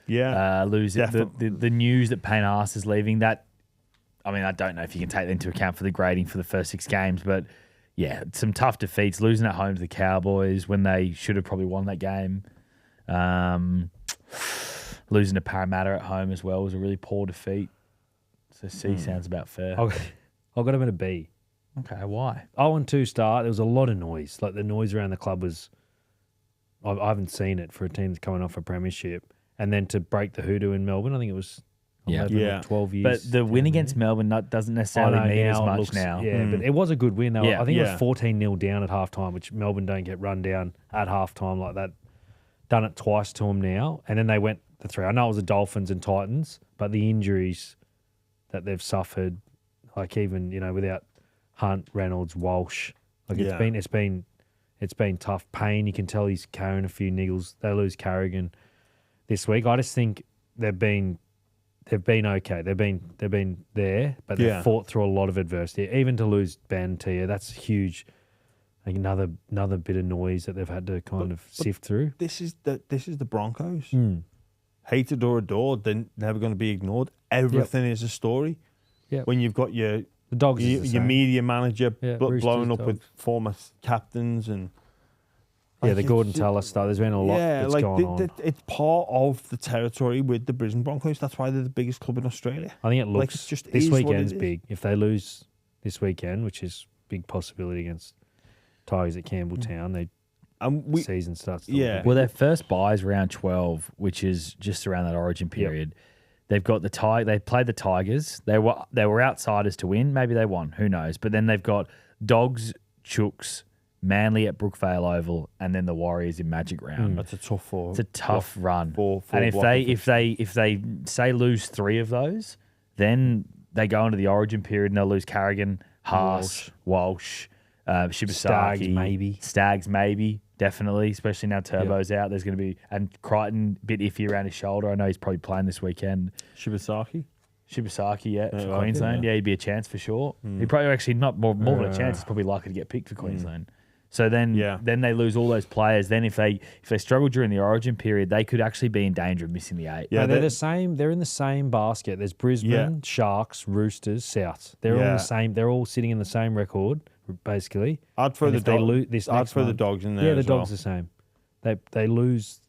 Yeah. Losing the news that Payne Haas is leaving. That, I mean, I don't know if you can take that into account for the grading for the first 6 games, but yeah, some tough defeats. Losing at home to the Cowboys when they should have probably won that game. Losing to Parramatta at home as well was a really poor defeat. So C sounds about fair. I've got him at a B. Okay, why? 0-2 start. There was a lot of noise. Like the noise around the club was. I haven't seen it for a team that's coming off a premiership, and then to break the hoodoo in Melbourne. I think it was 11 or 12 years. But the win against Melbourne doesn't necessarily mean as much now. Yeah, but it was a good win. I think it was 14-0 down at halftime, which Melbourne don't get run down at halftime like that. Done it twice to them now, and then they went the 3. I know it was the Dolphins and Titans, but the injuries that they've suffered, like even without Hunt, Reynolds, Walsh, like it's been tough. Payne, you can tell he's carrying a few niggles. They lose Carrigan this week. I just think they've been okay. They've been there, but they've fought through a lot of adversity. Even to lose Ben Tia, that's huge. Like another bit of noise that they've had to kind of sift through. This is the Broncos. Hated or adored, they're never going to be ignored. Everything is a story. Yeah. When you've got your Dogs, your media manager Roosters, blowing up Dogs. with former captains and the Gordon Taylor stuff. There's been a lot that's gone on. It's part of the territory with the Brisbane Broncos. That's why they're the biggest club in Australia. I think it looks it just this is weekend's what it big. If they lose this weekend, which is big possibility against Tigers at Campbelltown, season starts. Well, their first bye is round 12, which is just around that Origin period. Yep. They've got they played the Tigers. They were outsiders to win. Maybe they won. Who knows? But then they've got Dogs, Chooks, Manly at Brookvale Oval, and then the Warriors in Magic Round. That's a tough four. It's a tough run. And if they say lose 3 of those, then they go into the Origin period and they'll lose Carrigan, Haas, Walsh, Shibasaki, Stags maybe. Definitely, especially now Turbo's out. There's going to be, and Crichton, a bit iffy around his shoulder. I know he's probably playing this weekend. Shibasaki, for Queensland. Yeah, he'd be a chance for sure. He'd probably actually not more than a chance. He's probably likely to get picked for Queensland. So then they lose all those players. Then if they struggle during the Origin period, they could actually be in danger of missing the 8. Yeah, they're the same. They're in the same basket. There's Brisbane, Sharks, Roosters, Souths. They're all the same. They're all sitting in the same record, basically. I'd throw the Dogs in there. Yeah, the Dogs the same. They lose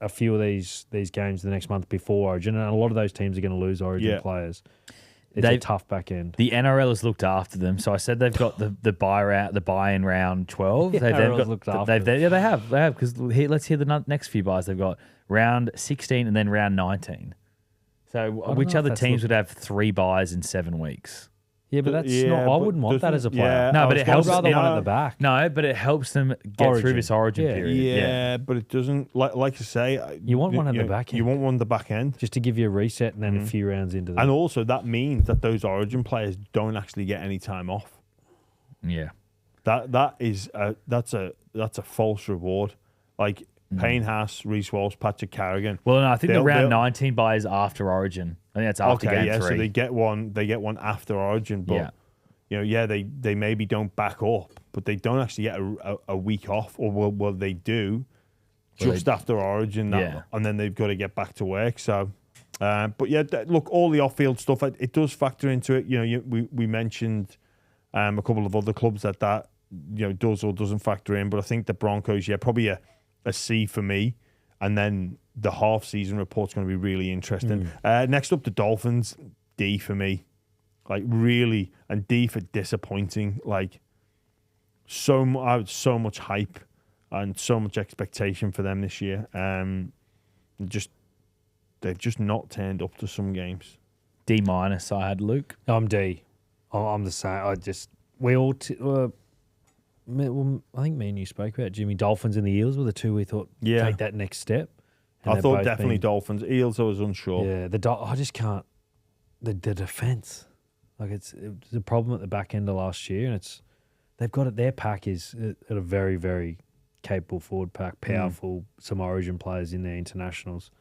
a few of these games the next month before Origin, and a lot of those teams are going to lose Origin players. It's a tough back end. The NRL has looked after them. So I said they've got the buy-in round 12. They've looked after them. They have. Because let's hear the next few buys. They've got round 16 and then round 19. So which other teams would have 3 buys in 7 weeks? Yeah, but that's not. I wouldn't want that as a player. Yeah, no, but it helps. I'd rather one at the back. No, but it helps them get through this Origin period. Yeah, but it doesn't. Like you say, you want one at the back end. You want one at the back end just to give you a reset and then a few rounds into. And also that means that those Origin players don't actually get any time off. Yeah, that's a false reward. Like Payne Haas, Reece Walsh, Patrick Carrigan. Well, no, I think the round 19 buy is after Origin. I think that's after game 3. So they get one after Origin, but they maybe don't back up, but they don't actually get a week off, or well they do just after Origin, and then they've got to get back to work. So, but look, all the off-field stuff, it does factor into it. We mentioned a couple of other clubs that does or doesn't factor in, but I think the Broncos, probably a C for me, and then the half-season report's going to be really interesting. Next up, the Dolphins, D for me. Like, really, and D for disappointing. Like, so much hype and so much expectation for them this year. They've just not turned up to some games. D-. I had Luke. I'm D. I'm the same. We all I think me and you spoke about Jimmy. Dolphins and the Eels were the two we thought take that next step. I thought definitely Dolphins. Eels, I was unsure. Yeah, I just can't. The defense, like it's a problem at the back end of last year, and they've got it. Their pack is at a very, very capable forward pack, powerful. Some Origin players in their internationals.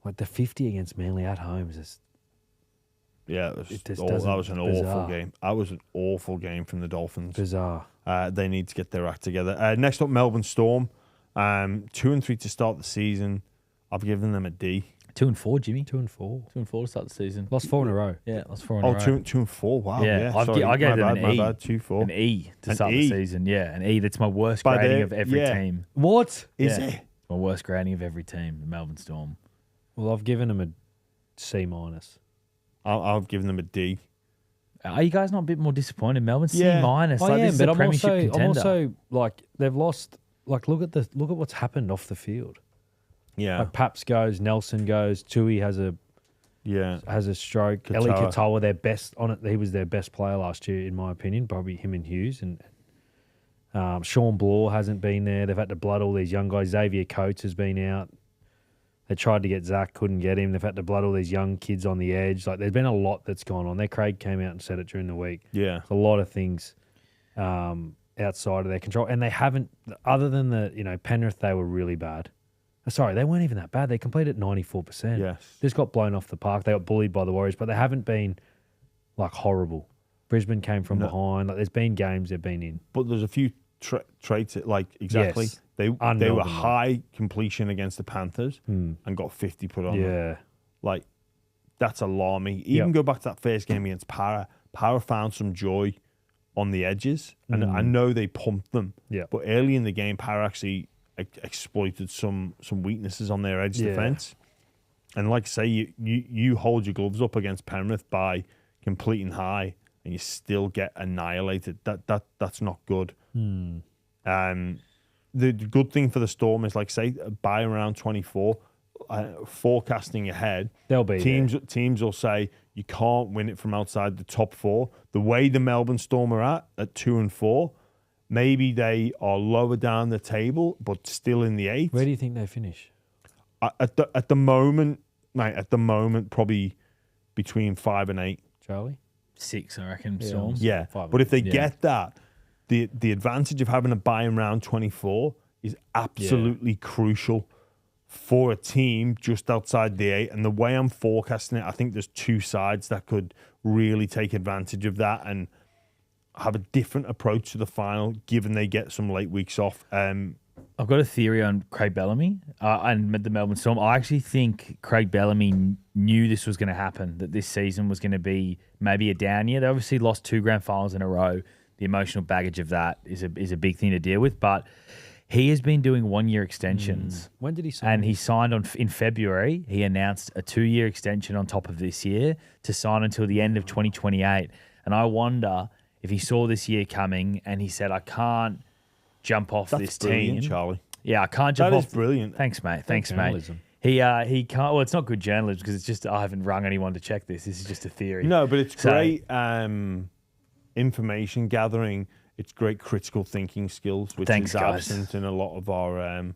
Like the 50 against Manly at home is just. Yeah, that was an awful game. That was an awful game from the Dolphins. Bizarre. They need to get their act together. Next up, Melbourne Storm. 2-3 to start the season. I've given them a D. 2-4, Jimmy. 2-4. 2-4 to start the season. Lost 4 in a row. Yeah, lost 4 in a row. 2-4. Wow. Yeah, I gave them an E. 2-4. An E to start the season. Yeah, an E. That's my worst grading of every team. What? Is it? My worst grading of every team, the Melbourne Storm. Well, I've given them a C minus. I've given them a D. Are you guys not a bit more disappointed? Melbourne C minus. I like, am, this is but a premiership contender. I'm also like they've lost. Like look at what's happened off the field. Yeah, like Paps goes, Nelson goes, Tui has a stroke. Eli Katoa, their best on it. He was their best player last year, in my opinion. Probably him and Hughes and Sean Bloor hasn't been there. They've had to blood all these young guys. Xavier Coates has been out. They tried to get Zach, couldn't get him. They've had to blood all these young kids on the edge. Like there's been a lot that's gone on there. Craig came out and said it during the week. Yeah, there's a lot of things outside of their control, and they haven't. Other than the Penrith, they were really bad. Sorry, they weren't even that bad. They completed 94%. Yes, just got blown off the park. They got bullied by the Warriors, but they haven't been like horrible. Brisbane came from behind. Like there's been games they've been in, but there's a few traits like exactly. Yes. They were high completion against the Panthers and got 50 put on them. Like, that's alarming. Even go back to that first game against Para. Para found some joy on the edges, and I know they pumped them. Yeah. But early in the game, Para actually exploited some weaknesses on their edge defence. And like I say, you hold your gloves up against Penrith by completing high, and you still get annihilated. That's not good. The good thing for the Storm is, like say, by around 24, forecasting ahead, they'll be teams will say you can't win it from outside the top 4. The way the Melbourne Storm are at 2 and 4, maybe they are lower down the table, but still in the 8. Where do you think they finish? At the moment, mate. At the moment, probably between 5 and 8. Charlie, 6, I reckon. Storm. Yeah, but if they get that. The advantage of having a bye in round 24 is absolutely crucial for a team just outside the 8. And the way I'm forecasting it, I think there's 2 sides that could really take advantage of that and have a different approach to the final, given they get some late weeks off. I've got a theory on Craig Bellamy and the Melbourne Storm. I actually think Craig Bellamy knew this was going to happen, that this season was going to be maybe a down year. They obviously lost 2 grand finals in a row. The emotional baggage of that is a big thing to deal with, but he has been doing 1-year extensions. When did he sign? And he signed in February. He announced a 2-year extension on top of this year to sign until the end of 2028. And I wonder if he saw this year coming and he said, I can't jump off this team. Charlie. Yeah, I can't jump off. That is brilliant. Thanks, mate. Thanks, mate. He can't. Well, it's not good journalism because it's just I haven't rung anyone to check this. This is just a theory. No, but it's great. Information gathering, it's great critical thinking skills, which is absent in a lot of our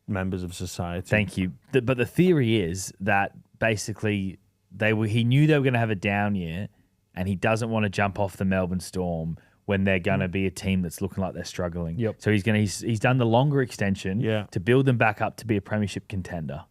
members of society. Thank you. But the theory is that basically he knew they were going to have a down year, and he doesn't want to jump off the Melbourne Storm when they're going to be a team that's looking like they're struggling. Yep. So he's done the longer extension to build them back up to be a premiership contender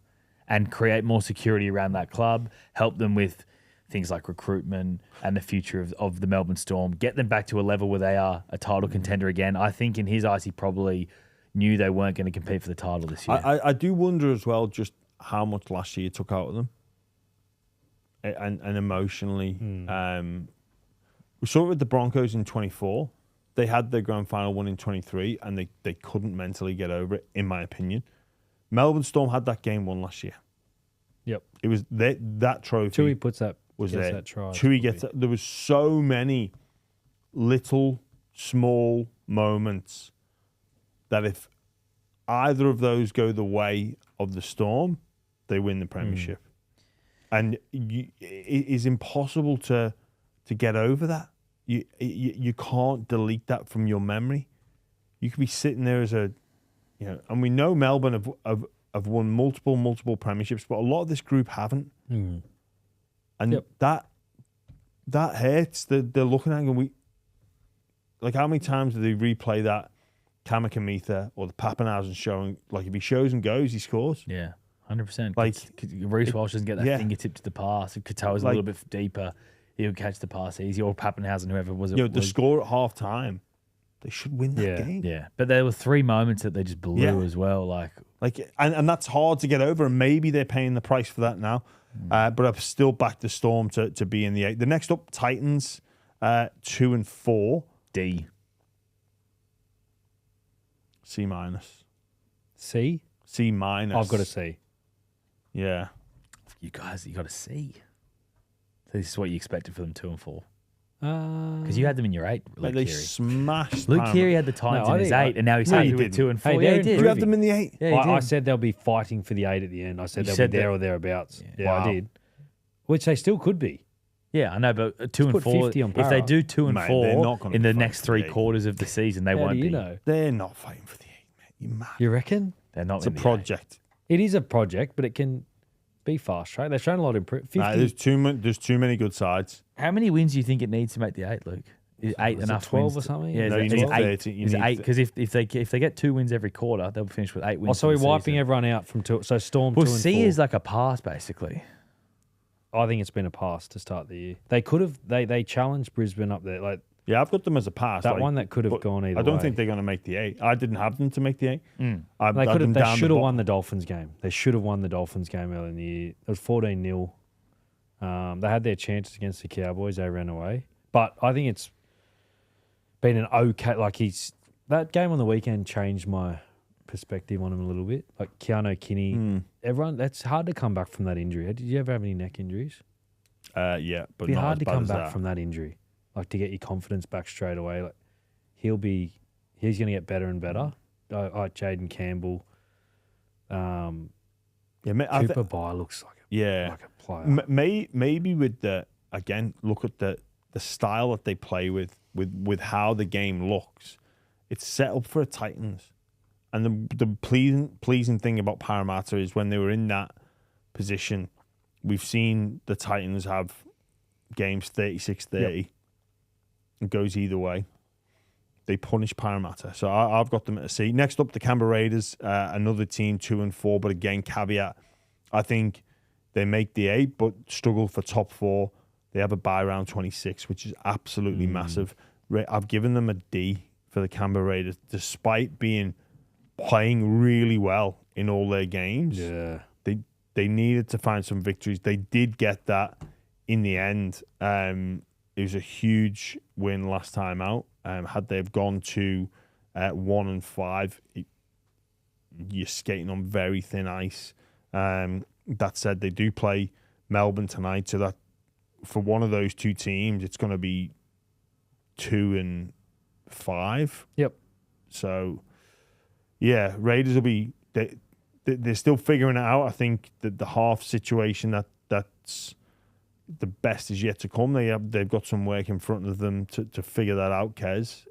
and create more security around that club, help them with things like recruitment and the future of the Melbourne Storm, get them back to a level where they are a title contender again. I think in his eyes, he probably knew they weren't going to compete for the title this year. I do wonder as well just how much last year took out of them and emotionally. We saw it with the Broncos in 24. They had their grand final won in 23 and they couldn't mentally get over it, in my opinion. Melbourne Storm had that game won last year. Yep. It was that trophy. Tui puts that was gets there. That try. Tui gets that. There was so many little, small moments that if either of those go the way of the Storm, they win the premiership. And it is impossible to get over that. you can't delete that from your memory. You could be sitting there as a, and we know Melbourne have won multiple premierships, but a lot of this group haven't. Mm. And that hurts. They're looking at it and like, how many times do they replay that Kamikamitha or the Pappenhausen showing? Like, if he shows and goes, he scores. Yeah, 100%. Like, Reece Walsh doesn't get that fingertip to the pass. If Katoa's a little bit deeper, he'll catch the pass easy. Or Pappenhausen, whoever was it. The score at half time, they should win that game. Yeah, but there were 3 moments that they just blew as well. And that's hard to get over, and maybe they're paying the price for that now. But I've still backed the Storm to be in the 8. The next up, Titans, 2 and 4. D. C minus. C? C minus. I've got a C. Yeah. You guys, you got a C. So this is what you expected for them 2 and 4. Because you had them in your 8. Luke they Keary. Smashed. Luke Keary had the Titans in his 8, and now he's happy with 2 and 4. Hey, he did. Did you have them in the 8? Yeah, I said they'll be fighting for the 8 at the end. I said they'll be there or thereabouts. Yeah, Wow. I did. Which they still could be. Yeah, I know, but 2 and put 4. 50 on If they Para. do 2 and Mate, they're not 4 gonna in be the fighting next for 3 the 8. quarters of the season, they How won't do you be. know? They're not fighting for the 8, mate. You mad? You reckon? They're not. It's a in the 8. project. It is a project, but it can be fast track. They're showing a lot of improvement. 50. There's too many good sides. How many wins do you think it needs to make the 8, Luke? Is 8 Is it enough 12 wins or something? Yeah, No, is you it need 8? 30. You Is it need 8? Because if they get 2 wins every quarter, they'll finish with 8 wins. So we're for the wiping season. everyone out from 2. So Storm Well, 2 and 4. C is like a pass, basically. I think it's been a pass to start the year. They could have. They challenged Brisbane up there. Like Yeah, I've got them as a pass. that one that could have gone either I don't way. think they're going to make the 8. I didn't have them to make the 8. They could have. They should have won the Dolphins game. They should have won the Dolphins game early in the year. It was 14-0. They had their chances against the Cowboys. They ran away. But I think it's been an okay. Like that game on the weekend changed my perspective on him a little bit. Like Keanu Kinney, everyone. That's hard to come back from that injury. Did you ever have any neck injuries? Yeah, but It'd be not hard as to bad come as back that. from that injury. Like to get your confidence back straight away. Like he's going to get better and better. Like Jaden Campbell. Cooper Bye looks like a player. Maybe with look at the style that they play with how the game looks. It's set up for a Titans, and the pleasing thing about Parramatta is when they were in that position, we've seen the Titans have games 36-30. It goes either way. They punish Parramatta, so I've got them at a C. Next up, the Canberra Raiders, another team 2 and 4, but again, caveat. I think they make the 8, but struggle for top 4. They have a bye round 26, which is absolutely massive. I've given them a D for the Canberra Raiders, despite playing really well in all their games. Yeah. They needed to find some victories. They did get that in the end. It was a huge win last time out. Had they have gone to 1 and 5, you're skating on very thin ice. That said, they do play Melbourne tonight, so that for one of those two teams, it's going to be 2 and 5. Yep. So, yeah, Raiders will be. They're still figuring it out. I think that the half situation that's the best is yet to come. They've got some work in front of them to figure that out. Kez,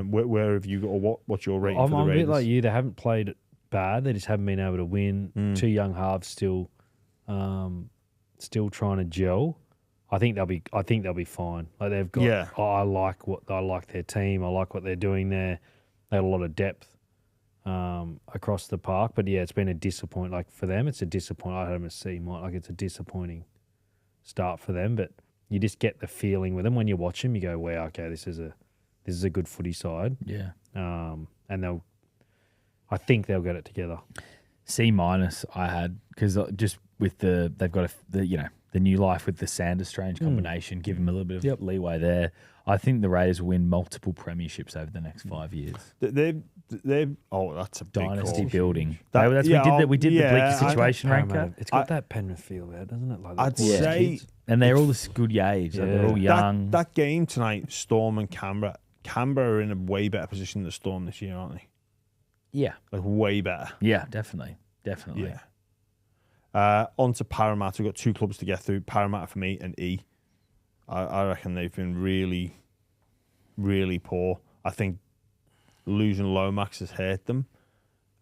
where have you got? Or what's your rating for the Raiders? I'm a bit like you. They haven't played bad. They just haven't been able to win. 2 young halves still trying to gel. I think they'll be fine. Like they've got. Yeah. I like their team. I like what they're doing there. They had a lot of depth across the park. But yeah, it's been a disappointment. Like for them, it's a disappointment. I had them at C. Like it's a disappointing start for them. But you just get the feeling with them when you watch them. You go, wow, okay, this is a good footy side. Yeah. And I think they'll get it together. C minus I had because just with they've got the new life with the Sanders Strange combination, give them a little bit of leeway there. I think the Raiders will win multiple premierships over the next 5 years. They've that's a big Dynasty call. building. We did the bleaker situation ranker. Parramatta, it's got that Penrith feel there, doesn't it? Like I'd all those say, kids. And they're all this good age. Like they're all young. That game tonight, Storm and Canberra. Canberra are in a way better position than the Storm this year, aren't they? Yeah. Like way better. Yeah, definitely. Yeah. On to Parramatta. We've got 2 clubs to get through. Parramatta for me and E. I reckon they've been really really poor. I think losing Lomax has hurt them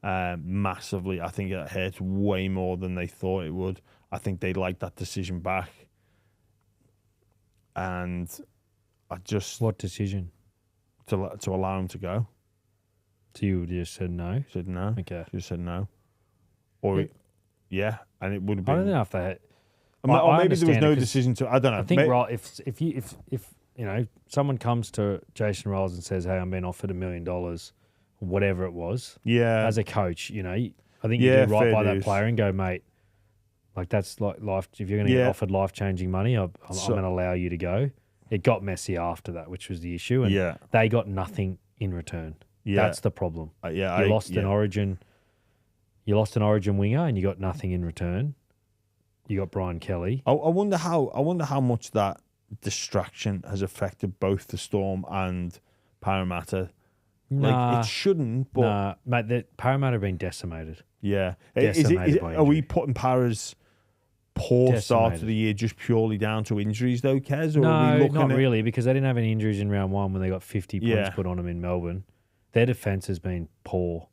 massively. I think it hurts way more than they thought it would. I think they like that decision back. And I just... What decision? To allow him to go. So you just said no? Said no. Okay. Just said no. Or, yeah, and it would have been... I don't know if they had... Or maybe there was no decision to... I don't know. I think if you know, someone comes to Jason Rolls and says, hey, I'm being offered $1 million, whatever it was, as a coach, you know, I think you do right by that player and go, mate, like that's like life. If you're going to get offered life-changing money, I'm going to allow you to go. It got messy after that, which was the issue, and they got nothing in return. Yeah. That's the problem. You lost an Origin winger, and you got nothing in return. You got Brian Kelly. I wonder how much that distraction has affected both the Storm and Parramatta. Like it shouldn't, but mate, the Parramatta have been decimated. Yeah, are we putting Parra's poor start to the year just purely down to injuries, though, Kez? Or no, not really, because they didn't have any injuries in round one when they got 50 points put on them in Melbourne. Their defence has been poor,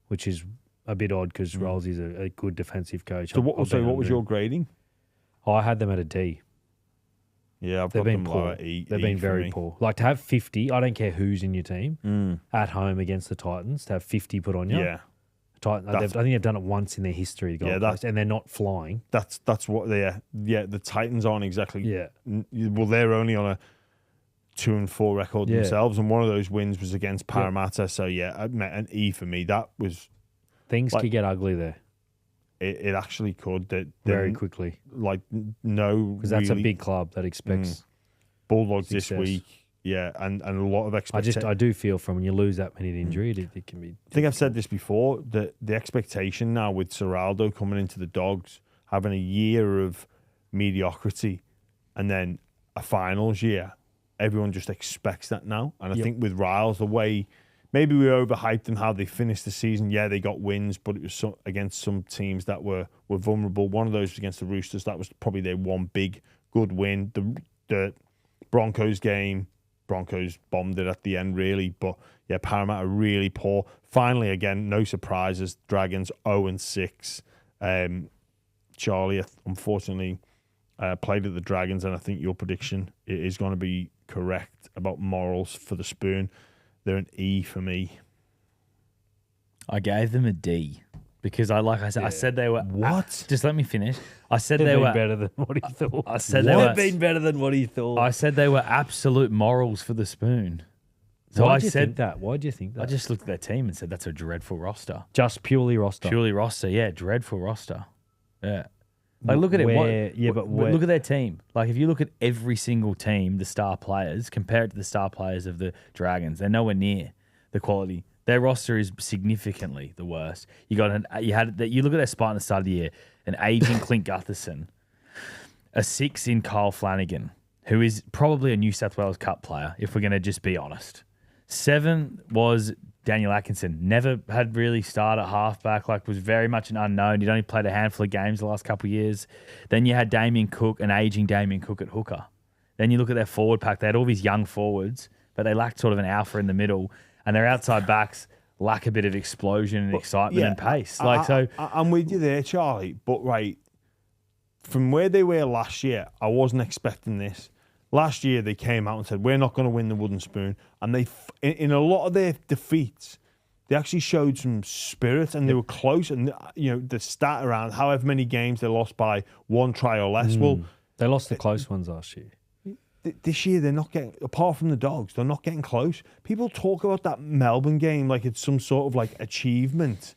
which is a bit odd because Rolls is a good defensive coach. So what was your grading? I had them at a D. Yeah, they've been poor. They've been very poor. Like to have 50, I don't care who's in your team, at home against the Titans, to have 50 put on you. Yeah. I think they've done it once in their history, and they're not flying. That's what they are. Yeah, the Titans aren't exactly. Yeah. Well, they're only on a 2-4 record themselves, and one of those wins was against Parramatta. So, an E for me. That was... Things could get ugly there. It actually could. Very quickly. Like, no... Because that's a big club that expects... Bulldogs success. This week, and a lot of expectations. I do feel from when you lose that many injury, it can be... I think I've said this before, the expectation now with Serraldo coming into the Dogs, having a year of mediocrity, and then a finals year, everyone just expects that now. And I think with Riles, the way... Maybe we overhyped them how they finished the season. Yeah, they got wins, but it was against some teams that were vulnerable. One of those was against the Roosters. That was probably their one big good win. The Broncos game, Broncos bombed it at the end, really. But yeah, Parramatta really poor. Finally, again, no surprises. Dragons 0-6. Charlie, unfortunately, played at the Dragons, and I think your prediction is going to be correct about morals for the Spoon. They're an E for me. I gave them a D because I said they were... What? Just let me finish. I said they were better than what he thought. I said they've been better than what he thought. I said they were absolute morals for the Spoon. So Why do you think that? Why do you think that? I just looked at their team and said that's a dreadful roster. Just purely roster. Purely roster, yeah. Dreadful roster. Yeah. Like, look at it. But look at their team. Like, if you look at every single team, the star players, compared to the star players of the Dragons, they're nowhere near the quality. Their roster is significantly the worst. You look at their spot at the start of the year, an aging Clint Gutherson, a 6 in Kyle Flanagan, who is probably a New South Wales Cup player, if we're going to just be honest. 7 was Daniel Atkinson. Never had really started halfback, was very much an unknown. He'd only played a handful of games the last couple of years. Then you had Damien Cook, an aging Damien Cook at hooker. Then you look at their forward pack. They had all these young forwards, but they lacked sort of an alpha in the middle. And their outside backs lack a bit of explosion and excitement and pace. I'm with you there, Charlie. But, from where they were last year, I wasn't expecting this. Last year, they came out and said, we're not going to win the Wooden Spoon. And they, in a lot of their defeats, they actually showed some spirit and they were close. And, the stat around however many games they lost by 1 try or less. Well, they lost the close ones last year. This year, they're not getting, apart from the Dogs, they're not getting close. People talk about that Melbourne game like it's some sort of achievement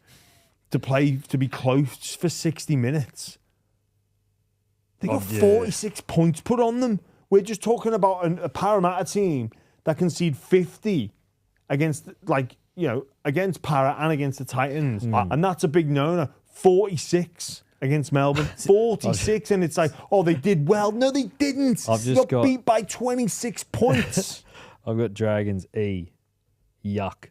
to be close for 60 minutes. They got 46 points put on them. We're just talking about a Parramatta team that concede 50 against, against Para and against the Titans. And that's a big no-no. 46 against Melbourne. 46, and it's they did well. No, they didn't. They got beat by 26 points. I've got Dragons E. Yuck.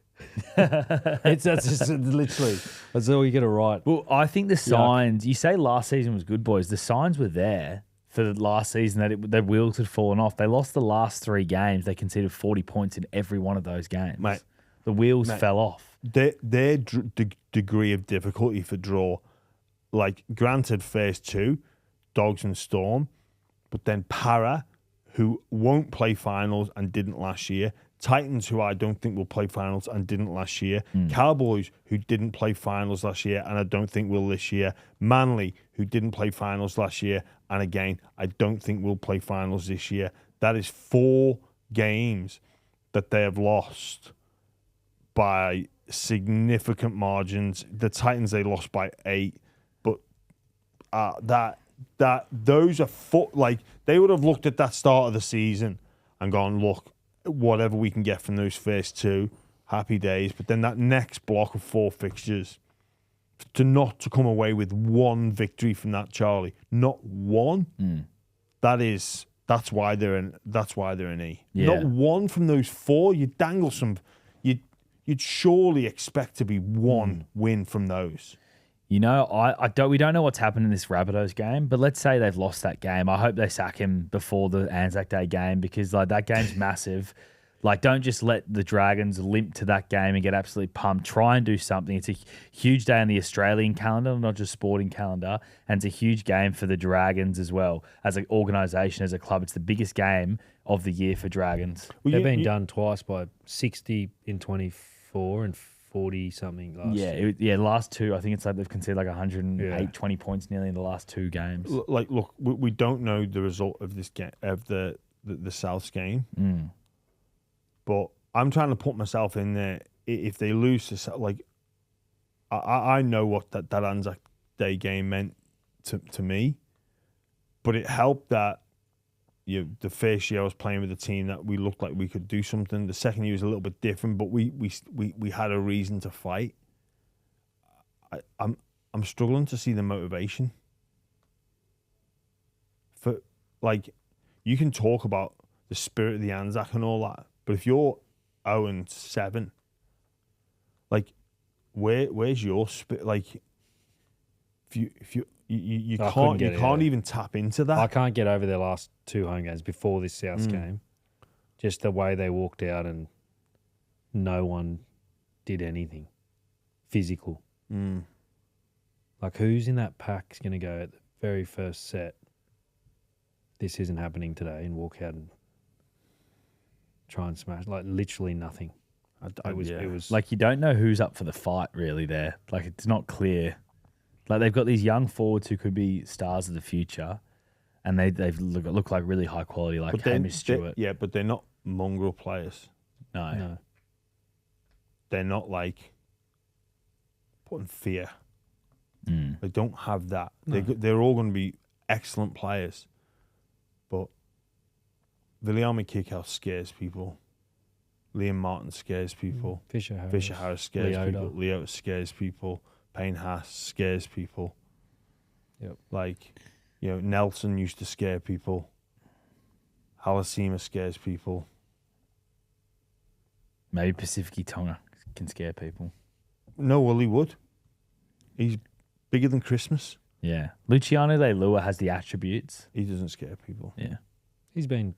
That's just literally, that's all you get to write. Well, I think the signs, you say last season was good, boys. The signs were there for the last season that their wheels had fallen off. They lost the last 3 games. They conceded 40 points in every one of those games. Mate, the wheels fell off. Their degree of difficulty for draw, like granted first 2, Dogs and Storm, but then Para, who won't play finals and didn't last year. Titans, who I don't think will play finals and didn't last year. Cowboys, who didn't play finals last year and I don't think will this year. Manly, who didn't play finals last year and again, I don't think will play finals this year. That is 4 games that they have lost by significant margins. The Titans, they lost by 8, but those are like they would have looked at that start of the season and gone, look, whatever we can get from those first 2, happy days. But then that next block of 4 fixtures, to come away with 1 victory from that, Charlie, not 1. That's why they're in E. Yeah. Not 1 from those 4. You dangle some. You'd surely expect to be 1 win from those. You know, we don't know what's happened in this Rabbitohs game, but let's say they've lost that game. I hope they sack him before the Anzac Day game because like that game's massive. Like, don't just let the Dragons limp to that game and get absolutely pumped. Try and do something. It's a huge day on the Australian calendar, not just sporting calendar, and it's a huge game for the Dragons as well. As an organisation, as a club, it's the biggest game of the year for Dragons. They've been done twice by 60 in 24 and 40 something last year. Last 2, I think it's like they've conceded like 108, 20 points nearly in the last 2 games. Like, look, we don't know the result of this game, of the Souths game, but I'm trying to put myself in there. If they lose to, like, I know what that Anzac Day game meant to me, but it helped that the first year I was playing with a team that we looked like we could do something. The second year was a little bit different, but we had a reason to fight. I'm struggling to see the motivation. For like, you can talk about the spirit of the Anzac and all that, but if you're 0-7, like, where's your spirit? Like, if you can't even tap into that. I can't get over their last 2 home games before this Souths game. Just the way they walked out and no one did anything physical. Like, who's in that pack is going to go at the very first set, this isn't happening today, and walk out and try and smash? Like, literally nothing. It was like, you don't know who's up for the fight really there. Like, it's not clear. Like, they've got these young forwards who could be stars of the future, and they've look like really high quality, like Hamish Stewart. But they're not mongrel players. No. They're not like putting fear. They don't have that. No. They're all going to be excellent players, but Viliame Kikau scares people. Liam Martin scares people. Fisher Harris scares people. Leo scares people. Payne Haas scares people. Yep. Like, Nelson used to scare people. Halasima scares people. Maybe Pacific Tonga can scare people. No, well, he would. He's bigger than Christmas. Yeah. Luciano Leilua has the attributes. He doesn't scare people. Yeah. He's been...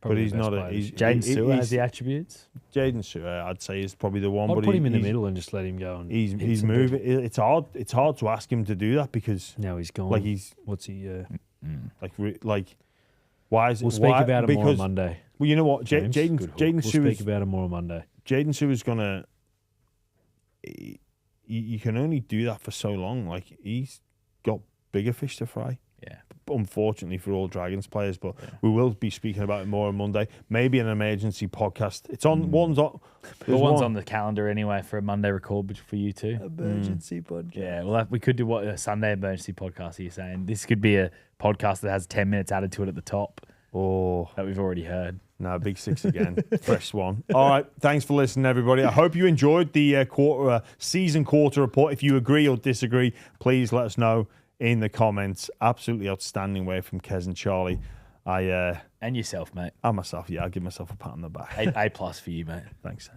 But he's not Jaden Stewart has the attributes. Jaden Stewart, I'd say, is probably the one. I'd put him in the middle and just let him go. And he's moving. It's hard to ask him to do that because now he's gone. Like, what's he? Like why is it? We'll speak about him more on Monday. Well, you know what, Jaden Stewart. We'll speak about him more on Monday. Jaden Stewart's gonna. You can only do that for so long. Like, he's got bigger fish to fry. Yeah. Unfortunately for all Dragons players, but we will be speaking about it more on Monday. Maybe an emergency podcast. It's on one's on the calendar anyway for a Monday record for you two. Emergency podcast. Yeah, well, we could do a Sunday emergency podcast. Are you saying this could be a podcast that has 10 minutes added to it at the top? Oh, that we've already heard. No, Big Six again. Fresh one. All right. Thanks for listening, everybody. I hope you enjoyed the season quarter report. If you agree or disagree, please let us know in the comments. Absolutely outstanding way from Kez and Charlie. And yourself, mate. And myself, yeah. I'll give myself a pat on the back. A+ for you, mate. Thanks.